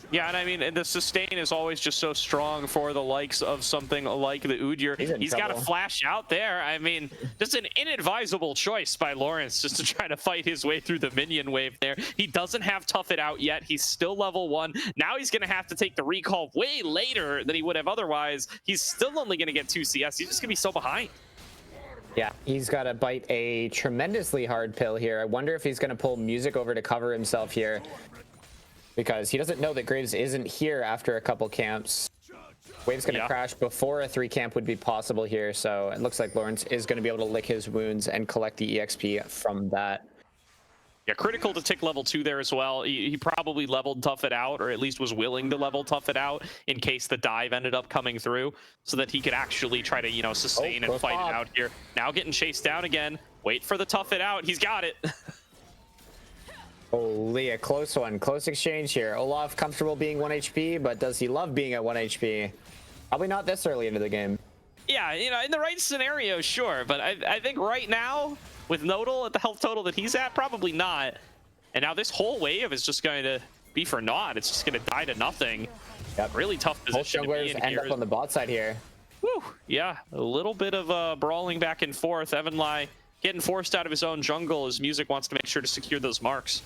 B: Yeah, and I mean, the sustain is always just so strong for the likes of something like the Udyr. He's got to flash out there. I mean, just an inadvisable choice by Lawrence just to try to fight his way through the minion wave there. He doesn't have Tough It Out yet. He's still level 1. Now he's going to have to take the recall way later than he would have otherwise. He's still only going to get 2 CS. He's just going to be so behind.
C: Yeah, he's got to bite a tremendously hard pill here. I wonder if he's going to pull music over to cover himself here, because he doesn't know that Graves isn't here after a couple camps. Wave's going to crash before a 3 camp would be possible here, so it looks like Lawrence is going to be able to lick his wounds and collect the EXP from that.
B: Yeah, critical to tick level 2 there as well. He probably leveled Tough It Out, or at least was willing to level Tough It Out in case the dive ended up coming through, so that he could actually try to, you know, sustain and fight it out here. Now getting chased down again. Wait for the Tough It Out. He's got it.
C: Holy, a close one. Close exchange here. Olaf comfortable being 1 HP, but does he love being at 1 HP? Probably not this early into the game.
B: Yeah, you know, in the right scenario, sure. But I think right now, with Nodal at the health total that he's at, probably not. And now this whole wave is just going to be for naught. It's just going to die to nothing. Yep. Really tough position
C: Both
B: to be in
C: end
B: here.
C: up on the bot side here.
B: Whew, yeah, a little bit of brawling back and forth. Evan Lai getting forced out of his own jungle as Music wants to make sure to secure those marks.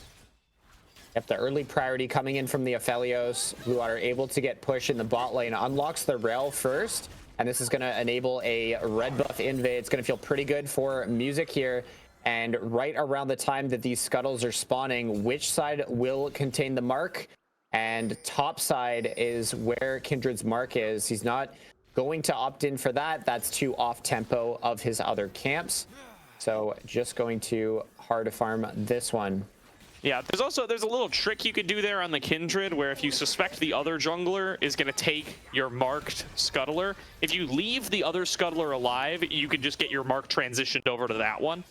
C: Yep, the early priority coming in from the Aphelios. Blue Otter able to get push in the bot lane. Unlocks the rail first, and this is going to enable a red buff invade. It's going to feel pretty good for Music here. And right around the time that these scuttles are spawning, which side will contain the mark? And top side is where Kindred's mark is. He's not going to opt in for that. That's too off tempo of his other camps. So just going to hard to farm this one.
B: Yeah, there's a little trick you could do there on the Kindred, where if you suspect the other jungler is going to take your marked scuttler, if you leave the other scuttler alive, you can just get your mark transitioned over to that one.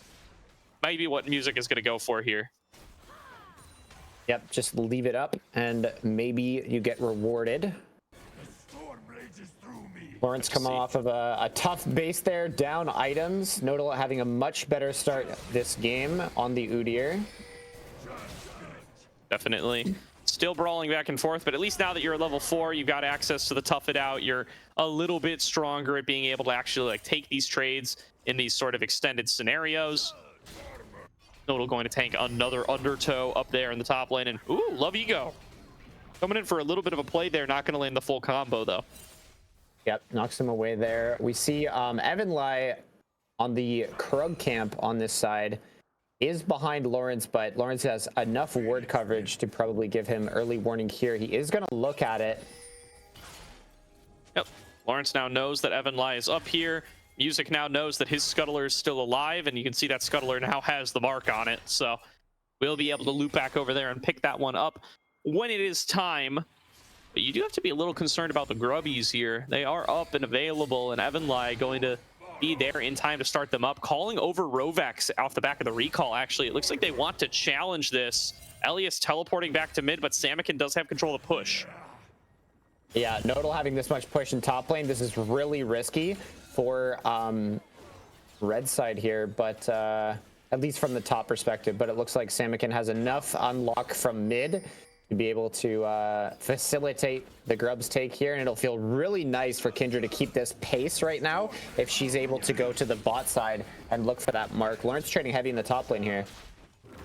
B: Might be what Music is going to go for here.
C: Yep, just leave it up and maybe you get rewarded. Lawrence coming off of a tough base there, down items. Nodal having a much better start this game on the Udyr.
B: Definitely. Still brawling back and forth, but at least now that you're at level 4, you've got access to the Tough It Out. You're a little bit stronger at being able to actually like take these trades in these sort of extended scenarios. Nodal going to tank another undertow up there in the top lane, and ooh, Love Ego coming in for a little bit of a play there. Not going to land the full combo though.
C: Yep, knocks him away there. We see Evan Lai on the Krug camp on this side is behind Lawrence, but Lawrence has enough ward coverage to probably give him early warning here. He is going to look at it.
B: Yep. Lawrence now knows that Evanly is up here. Music now knows that his scuttler is still alive, and you can see that scuttler now has the mark on it. So we'll be able to loop back over there and pick that one up when it is time. But you do have to be a little concerned about the grubbies here. They are up and available, and Evanly going to be there in time to start them up. Calling over Rovex off the back of the recall, actually. It looks like they want to challenge this. Elias teleporting back to mid, but Samikin does have control of the push.
C: Yeah, Nodal having this much push in top lane, this is really risky for red side here, but at least from the top perspective. But it looks like Samikin has enough unlock from mid to be able to facilitate the grubs take here, and it'll feel really nice for Kindred to keep this pace right now if she's able to go to the bot side and look for that mark. Lawrence trading heavy in the top lane here.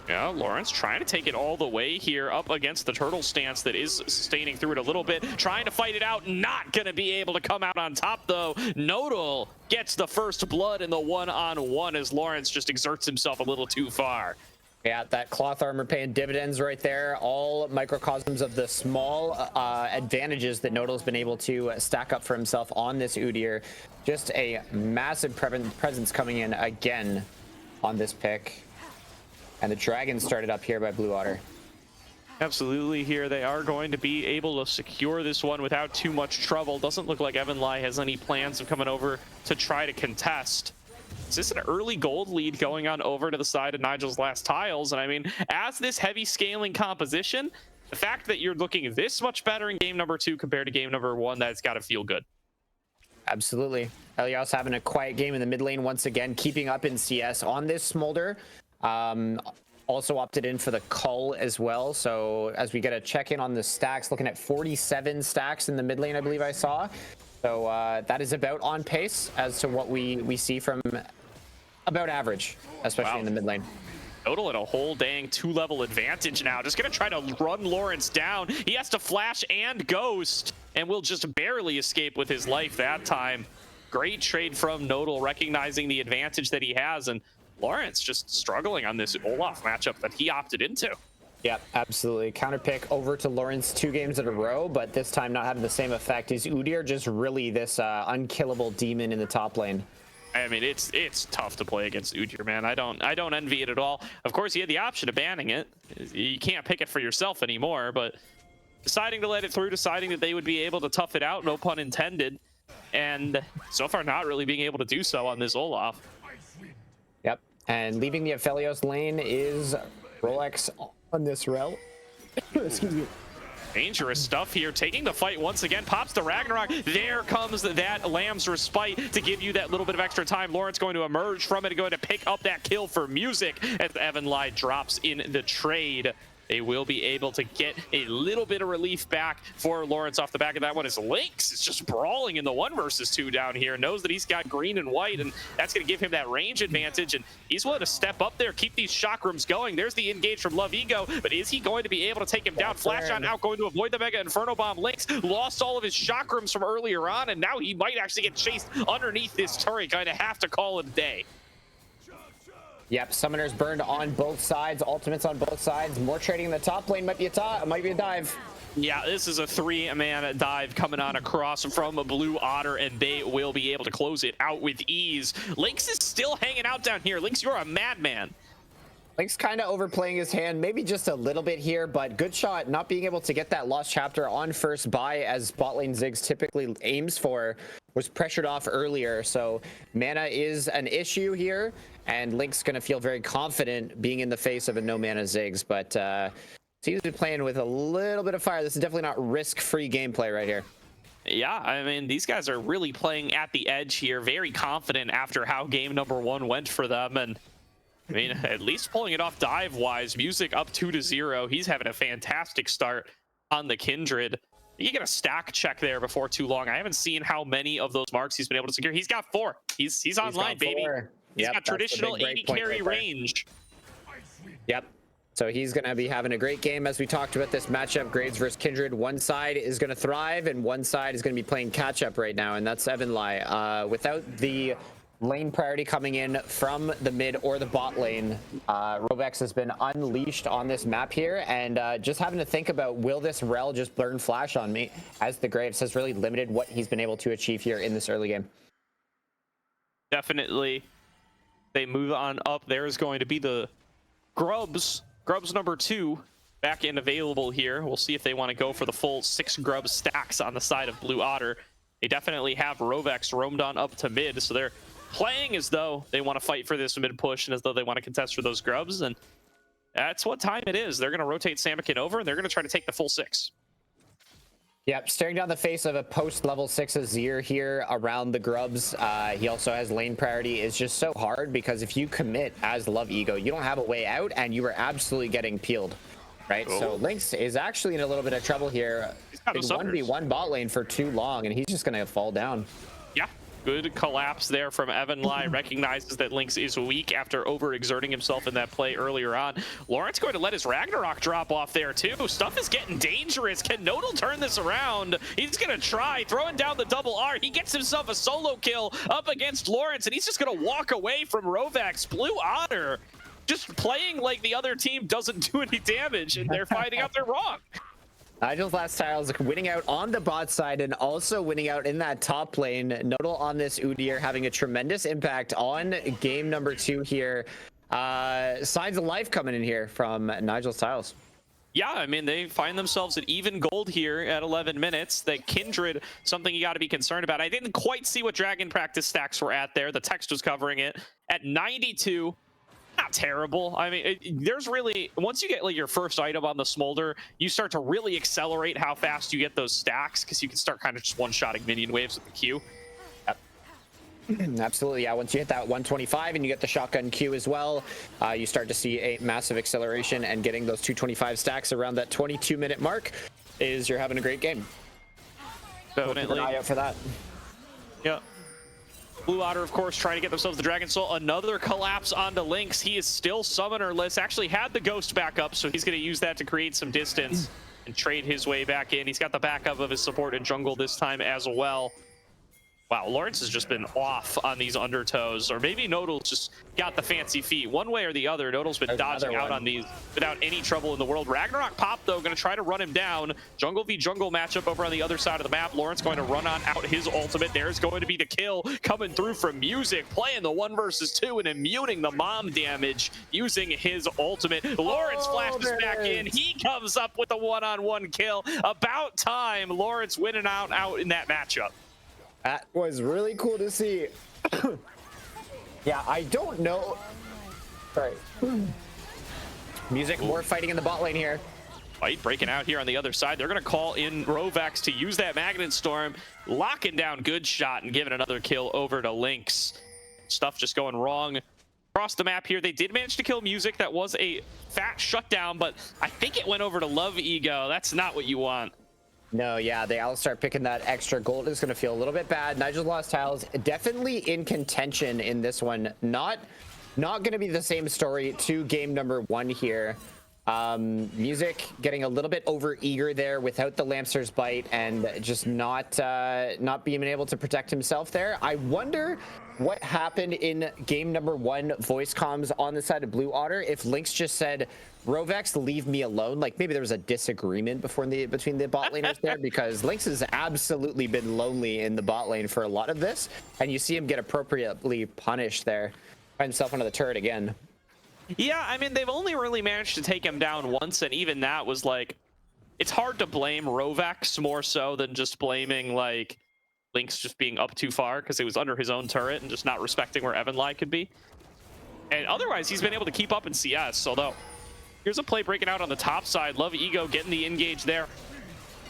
B: Yeah, Lawrence trying to take it all the way here up against the turtle stance that is sustaining through it a little bit, trying to fight it out, not gonna be able to come out on top though. Nodal gets the first blood in the one-on-one as Lawrence just exerts himself a little too far.
C: Yeah, that cloth armor paying dividends right there. All microcosms of the small advantages that Nodal's been able to stack up for himself on this Udyr. Just a massive presence coming in again on this pick. And the dragon started up here by Blue Otter.
B: Absolutely, here they are going to be able to secure this one without too much trouble. Doesn't look like Evanly has any plans of coming over to try to contest. Is this an early gold lead going on over to the side of Nigel's last tiles? And I mean, as this heavy scaling composition, the fact that you're looking this much better in game number 2 compared to game number 1, that's got to feel good.
C: Absolutely. Elias having a quiet game in the mid lane once again, keeping up in CS on this Smolder. Also opted in for the cull as well. So as we get a check in on the stacks, looking at 47 stacks in the mid lane, I believe I saw. So that is about on pace as to what we see from about average, especially in the mid lane.
B: Nodal at a whole dang 2-level advantage now. Just gonna try to run Lawrence down. He has to flash and ghost, and will just barely escape with his life that time. Great trade from Nodal, recognizing the advantage that he has, and Lawrence just struggling on this Olaf matchup that he opted into.
C: Yep, absolutely. Counter pick over to Lawrence 2 games in a row, but this time not having the same effect. Is Udyr just really this unkillable demon in the top lane?
B: I mean, it's tough to play against Udyr, man. I don't envy it at all. Of course, he had the option of banning it. You can't pick it for yourself anymore, but deciding to let it through, deciding that they would be able to tough it out, no pun intended, and so far not really being able to do so on this Olaf.
C: Yep, and leaving the Aphelios lane is Rolex on this route. Excuse me.
B: Dangerous stuff here, taking the fight once again, pops the Ragnarok. There comes that Lamb's Respite to give you that little bit of extra time. Lawrence going to emerge from it, going to pick up that kill for Music as Evanly drops in the trade. They will be able to get a little bit of relief back for Lawrence off the back of that one. As Lynx is just brawling in the 1 versus 2 down here, knows that he's got green and white, and that's going to give him that range advantage, and he's willing to step up there, keep these chakrams going. There's the engage from Love Ego, but is he going to be able to take him down? Flash on out, going to avoid the Mega Inferno Bomb. Lynx lost all of his chakrams from earlier on, and now he might actually get chased underneath this turret. Going to have to call it a day.
C: Yep, summoners burned on both sides, ultimates on both sides. More trading in the top lane, might be a dive.
B: Yeah, this is a 3-man dive coming on across from Blue Otter, and they will be able to close it out with ease. Lynx is still hanging out down here. Lynx, you're a madman.
C: Lynx kind of overplaying his hand, maybe just a little bit here, but good shot. Not being able to get that lost chapter on first buy, as bot lane Ziggs typically aims for, was pressured off earlier. So mana is an issue here, and Lynx going to feel very confident being in the face of a no mana Ziggs, but seems to be playing with a little bit of fire. This is definitely not risk-free gameplay right here.
B: Yeah, I mean, these guys are really playing at the edge here, very confident after how game number 1 went for them, and I mean, at least pulling it off dive-wise. Music up 2-0. He's having a fantastic start on the Kindred. You get a stack check there before too long. I haven't seen how many of those marks he's been able to secure. He's got 4. He's online, baby. He's got traditional 80 carry range.
C: Yep. So he's going to be having a great game. As we talked about this matchup, Grades versus Kindred. One side is going to thrive, and one side is going to be playing catch-up right now, and that's Evanly. Without the lane priority coming in from the mid or the bot lane. Rovex has been unleashed on this map here, and just having to think about, will this Rel just burn flash on me, as the Graves has really limited what he's been able to achieve here in this early game.
B: Definitely. They move on up. There's going to be the Grubs. Grubs number 2 back and available here. We'll see if they want to go for the full 6 Grubs stacks on the side of Blue Otter. They definitely have Rovex roamed on up to mid, so they're playing as though they want to fight for this mid push and as though they want to contest for those Grubs, and that's what time it is. They're going to rotate Samakin over, and they're going to try to take the full 6.
C: Yep, staring down the face of a post level 6 Azir here around the Grubs. He also has lane priority. Is just so hard because if you commit as Love Ego, you don't have a way out, and you are absolutely getting peeled, right?
B: Oh.
C: So Lynx is actually in a little bit of trouble here.
B: He's got
C: Big
B: no suckers.
C: 1v1 bot lane for too long, and he's just going to fall down.
B: Yeah, good collapse there from Evan Lai. Recognizes that Lynx is weak after overexerting himself in that play earlier on. Lawrence going to let his Ragnarok drop off there too. Stuff is getting dangerous. Can Nodal turn this around? He's going to try, throwing down the double R. He gets himself a solo kill up against Lawrence, and he's just going to walk away from Rovex. Blue Otter just playing like the other team doesn't do any damage, and they're finding out they're wrong.
C: Nigel's last tiles winning out on the bot side and also winning out in that top lane. Nodal on this Udyr having a tremendous impact on game number 2 here. Signs of life coming in here from Nigel's tiles.
B: Yeah, I mean, they find themselves at even gold here at 11 minutes. The Kindred, something you got to be concerned about. I didn't quite see what Dragon Practice stacks were at there. The text was covering it. At 92, not terrible. I mean, there's really, once you get like your first item on the Smolder, you start to really accelerate how fast you get those stacks, because you can start kind of just one-shotting minion waves with the Q.
C: Absolutely, yeah. Once you hit that 125 and you get the shotgun Q as well, you start to see a massive acceleration, and getting those 225 stacks around that 22-minute mark is you're having a great game.
B: Definitely.
C: Keep an eye out for that.
B: Yeah. Blue Otter, of course, trying to get themselves the Dragon Soul. Another collapse onto Lynx. He is still summonerless. Actually had the Ghost back up, so he's going to use that to create some distance and trade his way back in. He's got the backup of his support in jungle this time as well. Wow, Lawrence has just been off on these undertows, or maybe Nodal's just got the fancy feet. One way or the other, Nodal's been dodging out on these without any trouble in the world. Ragnarok pop, though, going to try to run him down. Jungle v jungle matchup over on the other side of the map. Lawrence going to run on out his ultimate. There's going to be the kill coming through from Music, playing the 1 versus 2 and immuning the mom damage using his ultimate. Lawrence flashes back in. He comes up with a 1-on-1 kill. About time. Lawrence winning out in that matchup.
C: That was really cool to see. Yeah, I don't know. Sorry. Music, more fighting in the bot lane here.
B: Fight breaking out here on the other side. They're going to call in Rovex to use that Magnet Storm, locking down good shot and giving another kill over to Lynx. Stuff just going wrong across the map here. They did manage to kill Music. That was a fat shutdown, but I think it went over to Love Ego. That's not what you want.
C: No, yeah, they all start picking that extra gold. Is going to feel a little bit bad. Nigel's lost tiles, definitely in contention in this one. Not going to be the same story to game number 1 here. Music getting a little bit over eager there without the Lampster's bite, and just not being able to protect himself there. I wonder what happened in game number 1 voice comms on the side of Blue Otter, if Lynx just said, Rovex, leave me alone. Like maybe there was a disagreement between the bot laners there, because Lynx has absolutely been lonely in the bot lane for a lot of this, and you see him get appropriately punished there. Find himself under the turret again.
B: Yeah, I mean, they've only really managed to take him down once, and even that was like, it's hard to blame Rovex more so than just blaming like Lynx just being up too far, because it was under his own turret and just not respecting where Evan Lai could be. And otherwise, he's been able to keep up in CS, although here's a play breaking out on the top side. Love Ego getting the engage there.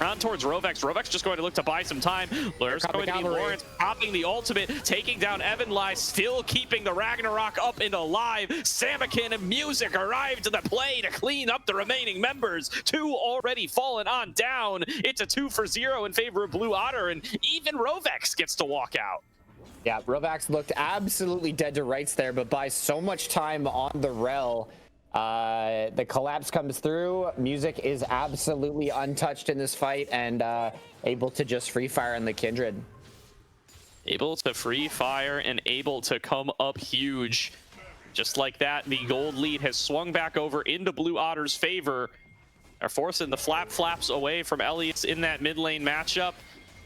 B: On towards Rovex. Rovex just going to look to buy some time. There's going to be Lawrence popping the ultimate, taking down Evan Lai, still keeping the Ragnarok up and alive. Samakin and Music arrive to the play to clean up the remaining members. 2 already fallen on down. It's a 2-for-0 in favor of Blue Otter, and even Rovex gets to walk out.
C: Yeah, Rovex looked absolutely dead to rights there, but buys so much time on the Rel. The collapse comes through. Music is absolutely untouched in this fight, and able to just free fire on the Kindred.
B: able to free fire and able to come up huge. Just like that, the gold lead has swung back over into Blue Otter's favor. They're forcing the flaps away from Elias in that mid lane matchup.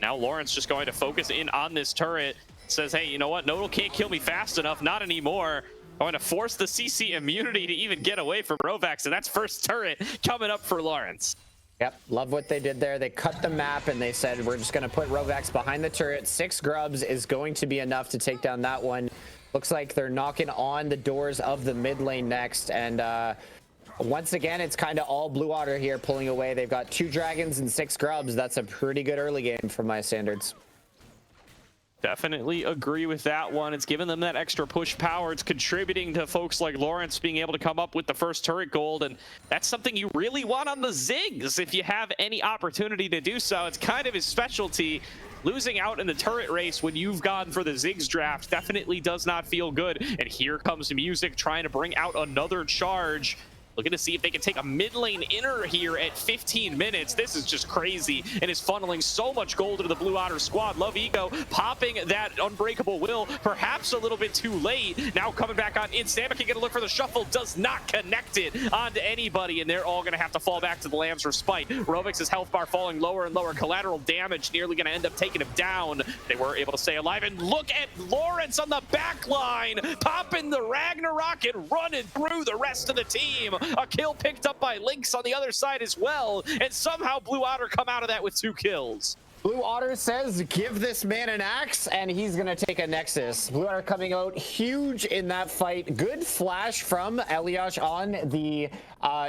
B: Now Lawrence just going to focus in on this turret. Says, hey, you know what? Nodal can't kill me fast enough. Not anymore. I'm going to force the CC immunity to even get away from Rovex, and that's first turret coming up for Lawrence.
C: Yep, love what they did there. They cut the map and they said, we're just going to put Rovex behind the turret. 6 grubs is going to be enough to take down that one. Looks like they're knocking on the doors of the mid lane next. And once again, it's kind of all Blue Otter here pulling away. They've got 2 dragons and 6 grubs. That's a pretty good early game from my standards.
B: Definitely agree with that one. It's giving them that extra push power. It's contributing to folks like Lawrence being able to come up with the first turret gold, and that's something you really want on the Ziggs if you have any opportunity to do so. It's kind of his specialty. Losing out in the turret race when you've gone for the Ziggs draft definitely does not feel good. And here comes Music trying to bring out another charge. Looking to see if they can take a mid lane inner here at 15 minutes. This is just crazy and is funneling so much gold into the Blue Otter squad. Love Ego popping that Unbreakable Will, perhaps a little bit too late. Now coming back on in. Stamina can get a look for the shuffle, does not connect it onto anybody, and they're all going to have to fall back to the Lamb's Respite. Rovix's health bar falling lower and lower. Collateral damage nearly going to end up taking him down. They were able to stay alive, and look at Lawrence on the back line, popping the Ragnarok and running through the rest of the team. A kill picked up by Lynx on the other side as well, and somehow Blue Otter come out of that with 2 kills.
C: Blue Otter says, give this man an axe, and he's going to take a Nexus. Blue Otter coming out huge in that fight. Good flash from Elias on the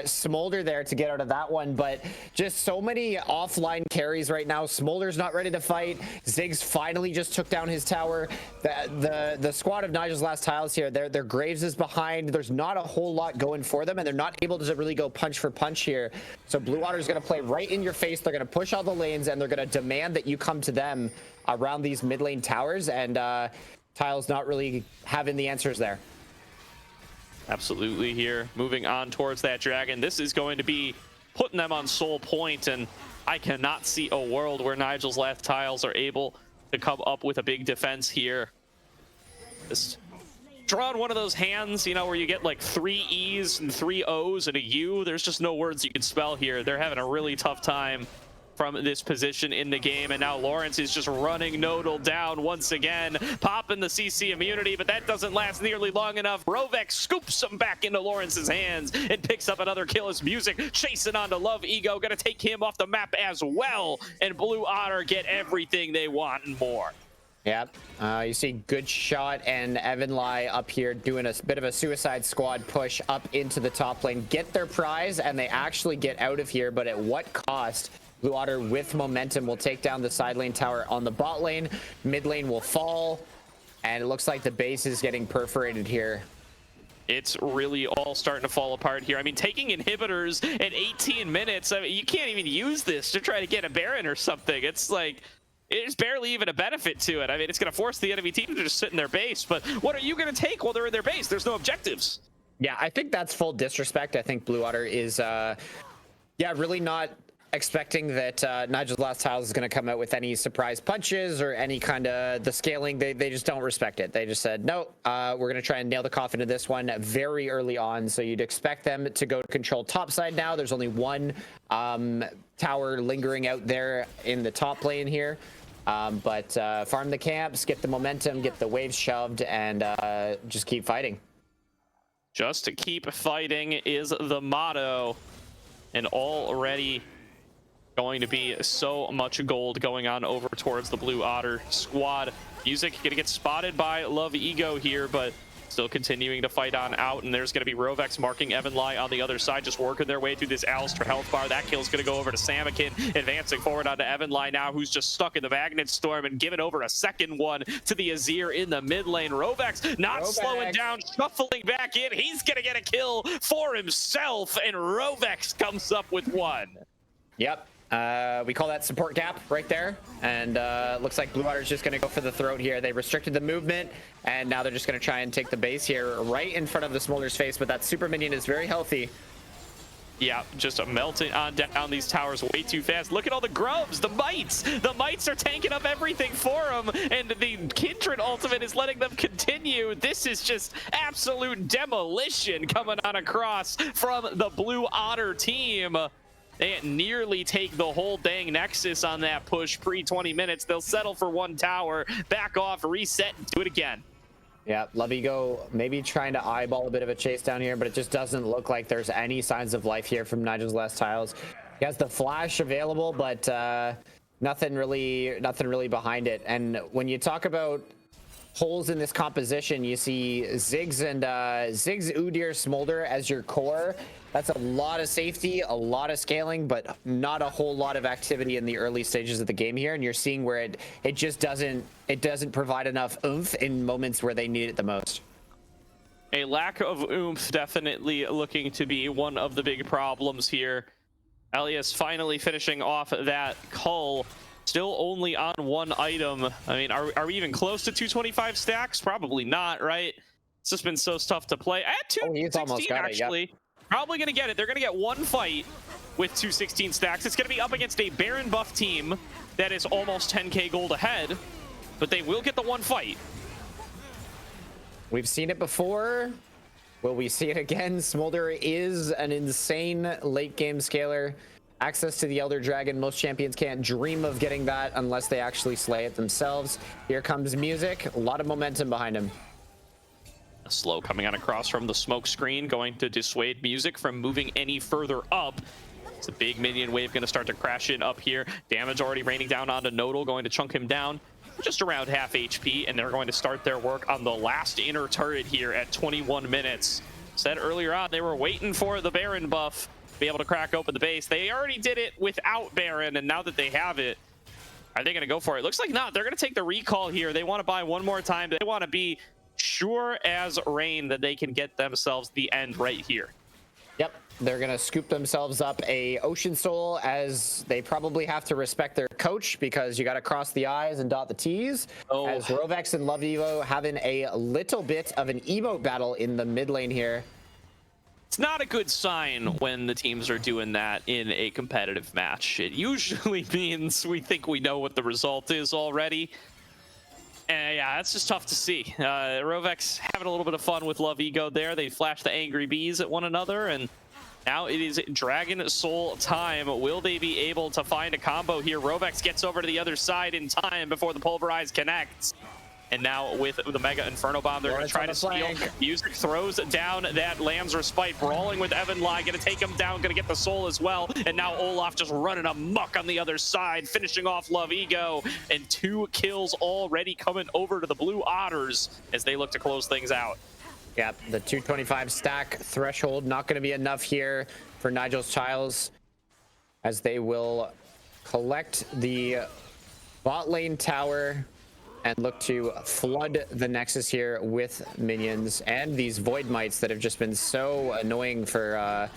C: Smolder there to get out of that one, but just so many offline carries right now. Smolder's not ready to fight. Ziggs finally just took down his tower. The squad of Nigel's last tiles here, their Graves is behind. There's not a whole lot going for them, and they're not able to really go punch for punch here. So Blue Otter's going to play right in your face. They're going to push all the lanes, and they're going to demand that you come to them around these mid lane towers, and Tile's not really having the answers there.
B: Absolutely here. Moving on towards that dragon. This is going to be putting them on soul point, and I cannot see a world where Nigel's last tiles are able to come up with a big defense here. Just drawing one of those hands, you know, where you get like 3 E's and 3 O's and a U. There's just no words you can spell here. They're having a really tough time from this position in the game, and now Lawrence is just running Nodal down once again, popping the CC immunity, but that doesn't last nearly long enough. Rovex scoops him back into Lawrence's hands and picks up another kill as Music chasing on to Love Ego, gonna take him off the map as well, and Blue Otter get everything they want and more.
C: Yep, you see Good Shot and Evan Lai up here doing a bit of a suicide squad push up into the top lane, get their prize, and they actually get out of here, but at what cost? Blue Otter with momentum will take down the side lane tower on the bot lane. Mid lane will fall, and it looks like the base is getting perforated here.
B: It's really all starting to fall apart here. I mean, taking inhibitors at 18 minutes, I mean, you can't even use this to try to get a Baron or something. It's like, there's barely even a benefit to it. I mean, it's going to force the enemy team to just sit in their base, but what are you going to take while they're in their base? There's no objectives.
C: Yeah, I think that's full disrespect. I think Blue Otter is, really not expecting that Nigel's last tiles is going to come out with any surprise punches or any kind of the scaling. They just don't respect it. They just said, no, we're going to try and nail the coffin to this one very early on. So you'd expect them to go control top side now. There's only one tower lingering out there in the top lane here. But farm the camps, get the momentum, get the waves shoved, and just keep fighting.
B: Just to keep fighting is the motto. And already going to be so much gold going on over towards the Blue Otter squad. Music gonna get spotted by Love Ego here, but still continuing to fight on out, and there's gonna be Rovex marking Evan Lai on the other side, just working their way through this Alistair health bar. That kill's gonna go over to Samakin, advancing forward onto Evan Lai now, who's just stuck in the Magnet Storm, and giving over a second one to the Azir in the mid lane. Rovex not slowing down, shuffling back in. He's gonna get a kill for himself, and Rovex comes up with 1.
C: Yep. We call that support gap right there, and looks like Blue Otter's just going to go for the throat here. They restricted the movement, and now they're just going to try and take the base here right in front of the Smolder's face, but that super minion is very healthy.
B: Yeah, just melting on down these towers way too fast. Look at all the grubs, the mites. The mites are tanking up everything for them, and the Kindred ultimate is letting them continue. This is just absolute demolition coming on across from the Blue Otter team. They nearly take the whole dang Nexus on that push pre-20 minutes. They'll settle for one tower, back off, reset, and do it again.
C: Yeah, Ego maybe trying to eyeball a bit of a chase down here, but it just doesn't look like there's any signs of life here from Nigel's last tiles. He has the flash available, but nothing really behind it. And when you talk about holes in this composition, you see Ziggs, Udyr, Smolder as your core. That's a lot of safety, a lot of scaling, but not a whole lot of activity in the early stages of the game here. And you're seeing where it just doesn't provide enough oomph in moments where they need it the most.
B: A lack of oomph definitely looking to be one of the big problems here. Elias finally finishing off that cull. Still only on one item. I mean, are we even close to 225 stacks? Probably not, right? It's just been so tough to play. At 216, actually. Yep. Probably going to get it. They're going to get one fight with 216 stacks. It's going to be up against a Baron buff team that is almost 10k gold ahead, but they will get the one fight.
C: We've seen it before. Will we see it again? Smolder is an insane late game scaler. Access to the Elder Dragon. Most champions can't dream of getting that unless they actually slay it themselves. Here comes Music. A lot of momentum behind him.
B: Slow coming on across from the smoke screen, going to dissuade Music from moving any further up. It's a big minion wave going to start to crash in up here. Damage already raining down onto Nodal, going to chunk him down just around half HP, and they're going to start their work on the last inner turret here at 21 minutes. Said earlier on, they were waiting for the Baron buff to be able to crack open the base. They already did it without Baron, and now that they have it, are they going to go for it? Looks like not. They're going to take the recall here. They want to buy one more time. They want to be sure as rain that they can get themselves the end right here.
C: Yep, they're gonna scoop themselves up a Ocean Soul, as they probably have to respect their coach, because you got to cross the I's and dot the T's. Oh. As Rovex and Love Evo having a little bit of an emote battle in the mid lane here.
B: It's not a good sign when the teams are doing that in a competitive match. It usually means we think we know what the result is already. And yeah, that's just tough to see. Rovex having a little bit of fun with Love Ego there. They flash the angry bees at one another, and now it is Dragon Soul time. Will they be able to find a combo here? Rovex gets over to the other side in time before the Pulverize connects. And now with the Mega Inferno Bomb, they're going to try to steal. Music throws down that Lamb's Respite, brawling with Evan Lai, going to take him down, going to get the soul as well. And now Olaf just running amok on the other side, finishing off Love Ego. And 2 kills already coming over to the Blue Otters as they look to close things out.
C: Yep, the 225 stack threshold not going to be enough here for Nigel's Childs, as they will collect the bot lane tower and look to flood the Nexus here with minions and these Void Mites that have just been so annoying for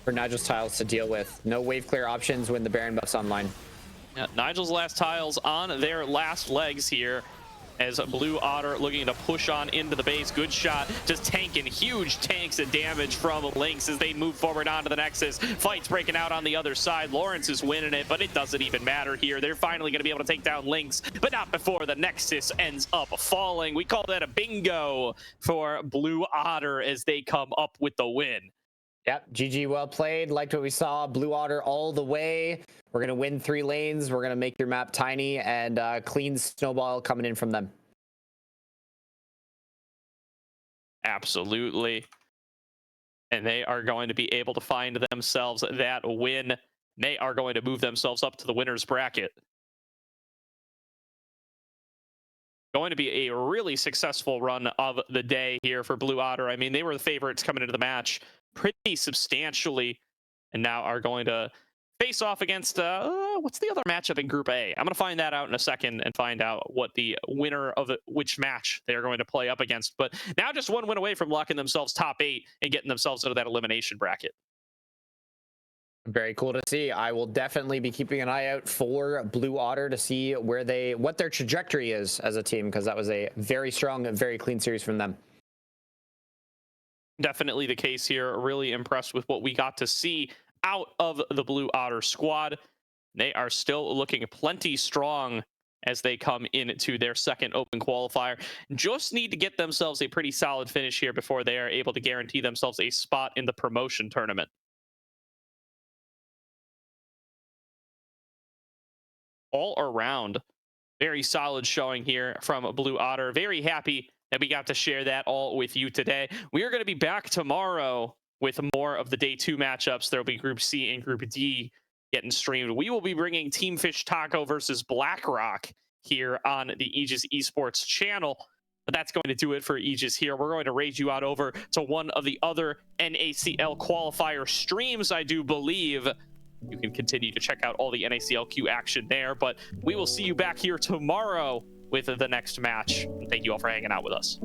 C: Nigel's Tiles to deal with. No wave clear options when the Baron buff's online.
B: Yeah, Nigel's last tiles on their last legs here, as Blue Otter looking to push on into the base. Good shot, just tanking huge tanks of damage from Lynx as they move forward onto the Nexus. Fights breaking out on the other side. Lawrence is winning it, but it doesn't even matter here. They're finally going to be able to take down Lynx, but not before the Nexus ends up falling. We call that a bingo for Blue Otter as they come up with the win.
C: Yep, GG, well played. Liked what we saw. Blue Otter all the way. We're going to win 3 lanes. We're going to make your map tiny, and clean snowball coming in from them.
B: Absolutely. And they are going to be able to find themselves that win. They are going to move themselves up to the winner's bracket. Going to be a really successful run of the day here for Blue Otter. I mean, they were the favorites coming into the match pretty substantially, and now are going to face off against what's the other matchup in Group A? I'm going to find that out in a second and find out what the winner of which match they are going to play up against. But now just one win away from locking themselves top 8 and getting themselves into that elimination bracket.
C: Very cool to see. I will definitely be keeping an eye out for Blue Otter to see what their trajectory is as a team, because that was a very strong and very clean series from them.
B: Definitely the case here. Really impressed with what we got to see out of the Blue Otter squad. They are still looking plenty strong as they come into their second open qualifier. Just need to get themselves a pretty solid finish here before they are able to guarantee themselves a spot in the promotion tournament. All around, very solid showing here from Blue Otter. Very happy that we got to share that all with you today. We are going to be back tomorrow with more of the day 2 matchups. There will be Group C and Group D getting streamed. We will be bringing Team Fish Taco versus BlackRock here on the Aegis Esports channel. But that's going to do it for Aegis here. We're going to raid you out over to one of the other NACL qualifier streams, I do believe. You can continue to check out all the NACLQ action there, but we will see you back here tomorrow with the next match. Thank you all for hanging out with us.